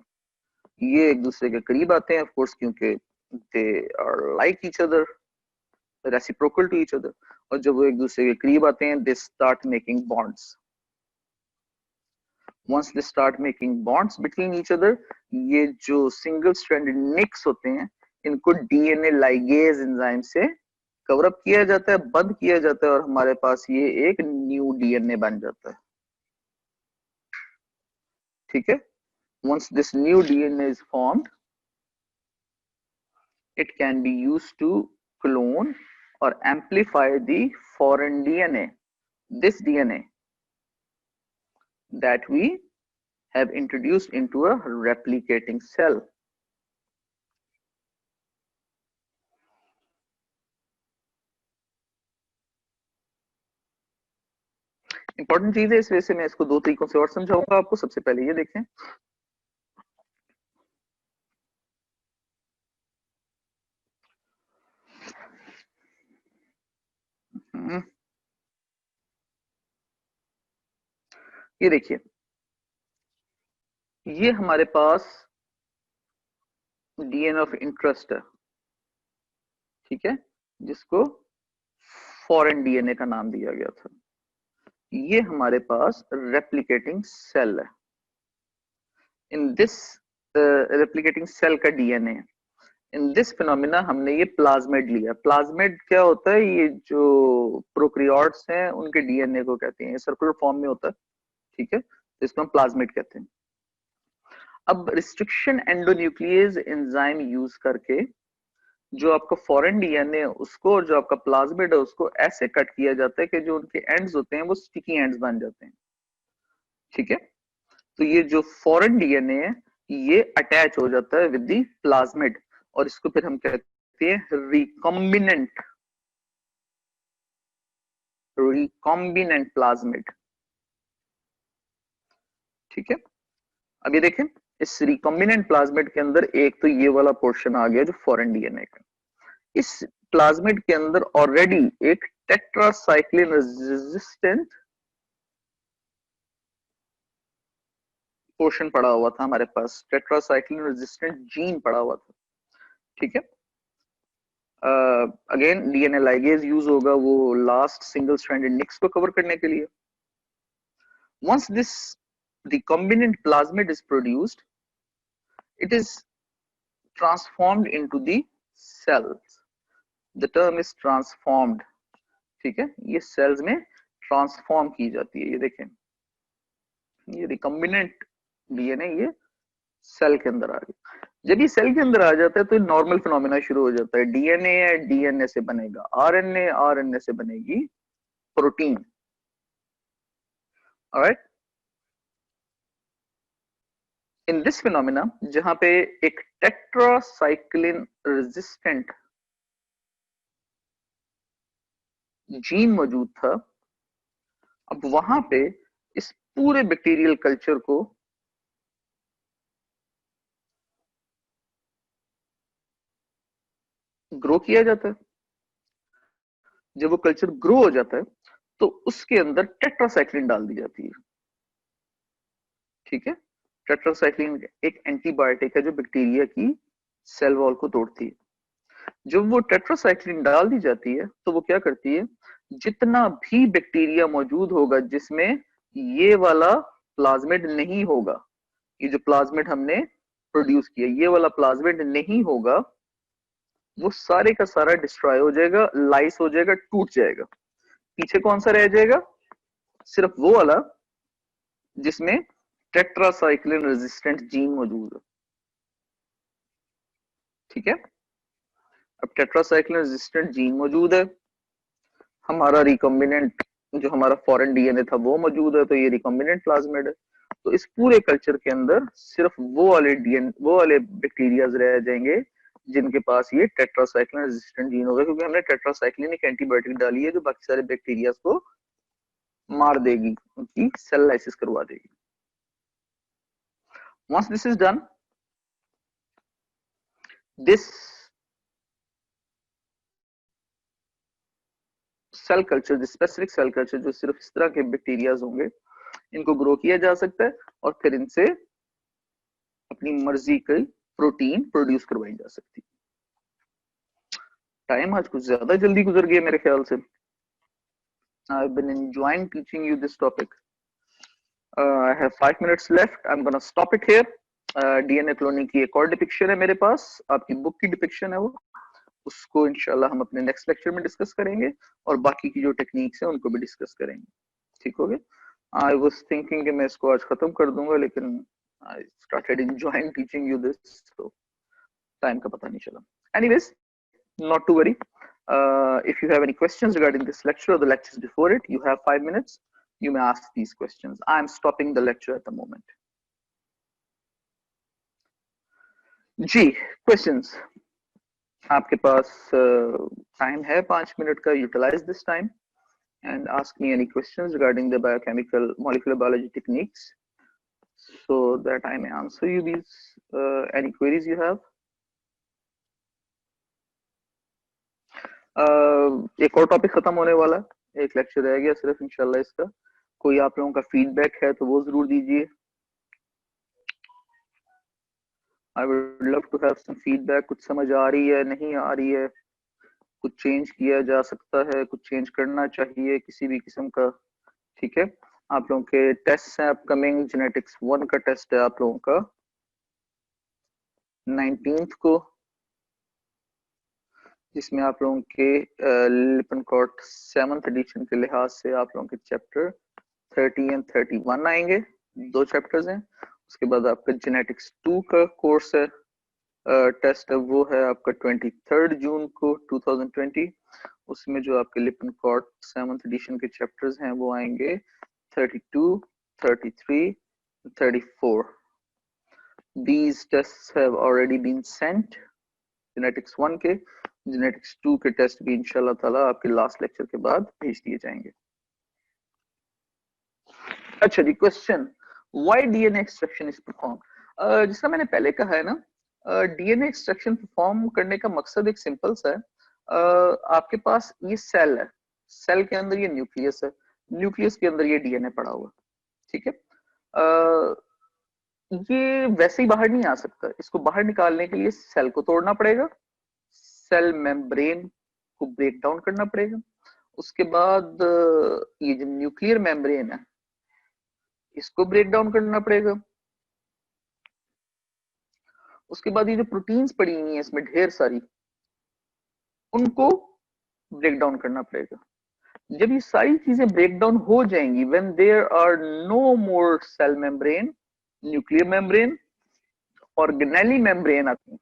ये एक दूसरे के करीब आते हैं ऑफ कोर्स, क्योंकि they are like each other, reciprocal to each other. और जब वो एक दूसरे के करीब आते हैं, they start making bonds. once they start making bonds between each other, ये जो सिंगल स्ट्रैंडेड निक्स होते हैं, इनको डीएनए लाइगेज एंजाइम से कवर अप किया जाता है, बंद किया जाता है, और हमारे पास ये एक न्यू डीएनए बन जाता है, ठीक है। once this new DNA is formed, it can be used to clone or amplify the foreign DNA, this DNA that we have introduced into a replicating cell। Important चीज है, इस वजह से मैं इसको दो तरीकों से और समझाऊंगा आपको। सबसे पहले ये देखें, ये देखिए, ये हमारे पास डीएनए ऑफ इंटरेस्ट है, ठीक है, जिसको फॉरेन डीएनए का नाम दिया गया था। ये हमारे पास रेप्लिकेटिंग सेल है। इन दिस रेप्लिकेटिंग सेल का डीएनए, इन दिस फिनोमिना हमने ये प्लाज्मिड लिया। प्लाज्मिड क्या होता है? ये जो प्रोकैरियोट्स हैं उनके डीएनए को कहते हैं, ये सर्कुलर फॉर्म में होता है, ठीक है, तो इसको हम प्लाज्मिड कहते हैं। अब रिस्ट्रिक्शन एंडोन्यूक्लियेज एंजाइम यूज करके जो आपका फॉरेन डीएनए है उसको और जो आपका प्लाज्मिड है उसको ऐसे कट किया जाता है कि जो उनके एंड्स होते हैं वो स्टिकी एंड्स बन जाते हैं, ठीक है। तो ये जो फॉरेन डीएनए है ये अटैच हो जाता है विद द प्लाज्मिड और इसको फिर हम कहते हैं रिकॉम्बिनेंट प्लाज्मिड, ठीक है। अब ये देखें, इस रिकॉम्बिनेंट प्लाज्मिड के अंदर एक तो ये वाला पोर्शन आ गया जो फॉरेन डीएनए का। इस प्लाज्मिड के अंदर ऑलरेडी एक टेट्रासाइक्लिन रेजिस्टेंट पोर्शन पड़ा हुआ था हमारे पास, टेट्रासाइक्लिन रेजिस्टेंट जीन पड़ा हुआ था, ठीक है। अगेन डीएनए लाइगेज यूज होगा वो लास्ट सिंगल स्ट्रैंडेड निक्स को कवर करने के लिए। once this recombinant plasmid is produced, it is transformed into the cells. The term is transformed, ठीक है, ये सेल्स में ट्रांसफॉर्म की जाती है। ये देखें, ये रिकॉम्बिनेंट डीएनए ये सेल के अंदर आ गया। जब ये सेल के अंदर आ जाता है तो नॉर्मल फिनोमेना शुरू हो जाता है। डीएनए है, डीएनए से बनेगा आरएनए, आरएनए से बनेगी protein, alright. In this phenomena जहां पे एक टेट्रासाइक्लिन रेजिस्टेंट जीन मौजूद था, अब वहां पे इस पूरे बैक्टीरियल कल्चर को ग्रो किया जाता है। जब वो कल्चर ग्रो हो जाता है तो उसके अंदर टेट्रासाइक्लिन डाल दी जाती है, ठीक है। टेट्रासाइक्लिन एक एंटीबायोटिक है जो बैक्टीरिया की सेल वॉल को तोड़ती है। जब वो टेट्रासाइक्लिन डाल दी जाती है तो वो क्या करती है, जितना भी बैक्टीरिया मौजूद होगा जिसमें ये वाला प्लाज्मिड नहीं होगा, ये जो प्लाज्मिड हमने प्रोड्यूस किया ये वाला प्लाज्मिड नहीं होगा, वो सारे का सारा डिस्ट्रॉय हो जाएगा, लाइस हो जाएगा, टूट जाएगा। पीछे कौन सा रह जाएगा? सिर्फ वो वाला जिसमें टेट्रासाइक्लिन रेजिस्टेंट जीन मौजूद है, ठीक है। अब टेट्रासाइक्लिन रेजिस्टेंट जीन मौजूद है, हमारा रिकॉम्बिनेंट जो हमारा फॉरेन डीएनए था वो मौजूद है, तो ये रिकॉम्बिनेंट प्लाज्मिड है। तो इस पूरे कल्चर के अंदर सिर्फ वो वाले बैक्टीरिया रह जाएंगे जिनके पास ये टेट्रासाइक्लिन रेजिस्टेंट जीन होगा, क्योंकि हमने टेट्रासाइक्लिन एक एंटीबायोटिक डाली है जो बाकी सारे बैक्टीरिया को मार देगी, उनकी सेल लाइसिस करवा देगी। once this is done, this cell culture, this specific cell culture जो सिर्फ इस तरह के बैक्टीरिया होंगे, इनको ग्रो किया जा सकता है और फिर इनसे अपनी मर्जी की प्रोटीन प्रोड्यूस करवाई जा सकती है। टाइम आज कुछ ज्यादा जल्दी गुजर गया मेरे ख्याल से। I've been enjoying teaching you this topic. I have 5 minutes left. I'm gonna stop it here. DNA cloning की एक और डिपिक्शन है मेरे पास, आपकी बुक की डिपिक्शन है वो, उसको इंशाल्लाह हम अपने नेक्स्ट लेक्चर में डिस्कस करेंगे और बाकी की जो टेक्निक्स हैं उनको भी डिस्कस करेंगे, ठीक हो गया। आई वाज थिंकिंग कि मैं इसको आज खत्म कर दूंगा, लेकिन I started enjoying teaching you this, तो टाइम का पता नहीं चला। Anyways, not to worry. If you have any questions regarding this lecture or the lectures before it, you have 5 minutes. You may ask these questions. I am stopping the lecture at the moment. जी, questions. आपके पास time है 5 minute का, utilize this time and ask me any questions regarding the biochemical molecular biology techniques so that I may answer you these any queries you have. एक और topic खत्म होने वाला है, एक लेक्चर रह गया सिर्फ इंशाल्लाह इसका। कोई आप लोगों का फीडबैक है तो वो जरूर दीजिए। I would love to have some feedback. कुछ समझ आ रही है, नहीं आ रही है, कुछ चेंज किया जा सकता है, कुछ चेंज करना चाहिए किसी भी किस्म का, ठीक है। आप लोगों के टेस्ट हैं अपकमिंग, जेनेटिक्स 1 का टेस्ट है आप लोगों का 19th को, जिसमें आप लोगों के लिपनकॉट 7th एडिशन के लिहाज से आप लोगों के चैप्टर 30 एंड 31 आएंगे, 2 चैप्टर्स हैं। उसके बाद आपका जेनेटिक्स 2 का कोर्स है, टेस्ट है, वो है आपका 23 जून को 2020। उसमें जो आपके लिपनकॉट 7th एडिशन के चैप्टर्स हैं वो आएंगे 32, 33, 34. These tests have already been sent. Genetics 1 के, जेनेटिक्स 2 के टेस्ट भी इंशाल्लाह ताला आपके लास्ट लेक्चर के बाद भेज दिए जाएंगे। अच्छा जी, question, why DNA extraction is perform? जिसका मैंने पहले कहा है ना, डीएनए एक्सट्रैक्शन परफॉर्म करने का मकसद एक सिंपल सा है। आपके पास ये सेल है, सेल के अंदर ये न्यूक्लियस है, न्यूक्लियस के अंदर ये डीएनए पड़ा हुआ, ठीक है। ये वैसे ही बाहर नहीं आ सकता, इसको बाहर निकालने के लिए सेल को तोड़ना पड़ेगा, सेल मेम्ब्रेन को ब्रेक डाउन करना पड़ेगा। उसके बाद ये जो न्यूक्लियर मेम्ब्रेन है इसको ब्रेक डाउन करना पड़ेगा। उसके बाद ये जो प्रोटीन्स पड़ी हुई है इसमें ढेर सारी, उनको ब्रेक डाउन करना पड़ेगा। जब ये सारी चीजें ब्रेक डाउन हो जाएंगी, when there are no more cell membrane, nuclear membrane, organelle membrane आती है,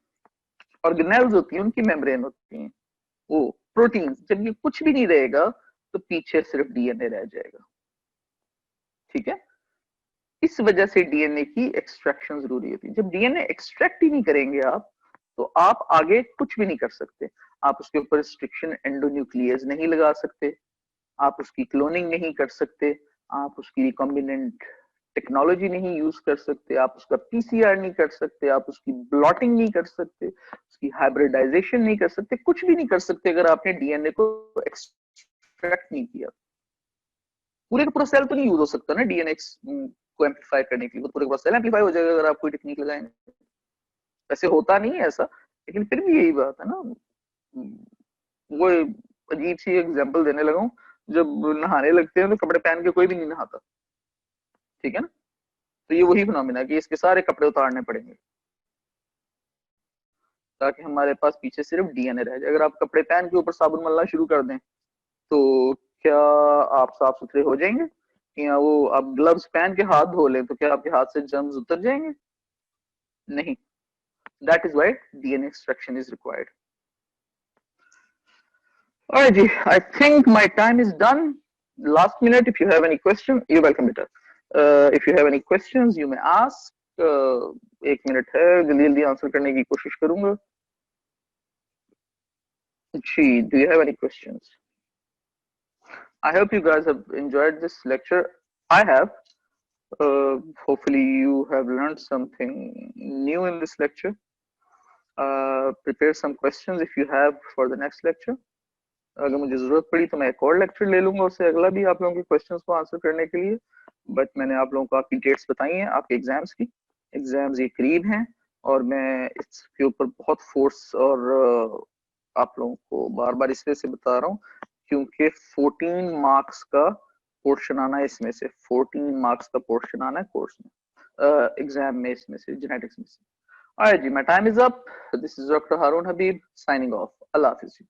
ऑर्गेनेल्स होती है, उनकी मेम्ब्रेन होती है वो प्रोटीन। जब ये कुछ भी नहीं रहेगा तो पीछे सिर्फ डीएनए रह जाएगा, ठीक है। इस वजह से डीएनए की एक्सट्रैक्शन जरूरी होती है। जब डीएनए एक्सट्रैक्ट ही नहीं करेंगे आप, तो आप आगे कुछ भी नहीं कर सकते। आप उसके ऊपर रिस्ट्रिक्शन एंडोन्यूक्लियस नहीं लगा सकते, आप उसकी क्लोनिंग नहीं कर सकते, आप उसकी रिकॉम्बिनेंट टेक्नोलॉजी नहीं यूज कर सकते, आप उसका पीसीआर नहीं कर सकते, आप उसकी ब्लॉटिंग नहीं कर सकते, उसकी हाइब्रिडाइजेशन नहीं कर सकते, कुछ भी नहीं कर सकते अगर आपने डीएनए को एक्सट्रैक्ट नहीं किया। पूरे का पूरा सेल तो नहीं यूज हो सकता ना डीएनए को एम्पलीफाई करने के लिए, तो पूरे का पूरा सेल एम्पलीफाई हो जाएगा अगर आप कोई टेक्निक लगाएंगे। वैसे होता नहीं है ऐसा, लेकिन फिर भी यही बात है ना। वो अजीब सी एग्जांपल देने लगा हूं, जब नहाने लगते हैं तो कपड़े पहन के कोई भी नहीं नहाता, ठीक है ना। तो ये वही फिनोमेना है कि इसके सारे कपड़े उतारने पड़ेंगे ताकि हमारे पास पीछे सिर्फ डीएनए रह जाए। अगर आप कपड़े पहन के ऊपर साबुन मलना शुरू कर दें तो क्या आप साफ सुथरे हो जाएंगे? या वो आप ग्लव्स पहन के हाथ धो लें तो क्या आपके हाथ से जर्म्स उतर जाएंगे? नहीं। That is why DNA extraction is required. Alright, Ji, I think my time is done. Last minute, if you have any question, you're welcome, beta. If you have any questions, you may ask. एक minute है, जल्दी जल्दी answer करने की कोशिश करूंगा। जी, do you have any questions? I hope you guys have enjoyed this lecture. I have. Hopefully, you have learned something new in this lecture. Prepare some questions if you have for the next lecture. अगर मुझे जरूरत पड़ी तो मैं एक और lecture ले लूंगा उससे अगला भी आप लोगों के क्वेश्चंस को आंसर करने के लिए। बट मैंने आप लोगों को आपकी डेट्स बताई हैं आपके एग्जाम्स की। एग्जाम्स ये करीब हैं और मैं इसके ऊपर बहुत फोर्स और आप लोगों को बार बार इसलिए से बता रहा हूँ क्योंकि 14 मार्क्स का पोर्शन आना है इसमें से, 14 मार्क्स का पोर्शन आना है कोर्स में, एग्जाम में, इसमें से, जेनेटिक्स में से। Alright ji, my time is up. This is Dr. Harun Habib signing off. Allah Hafiz.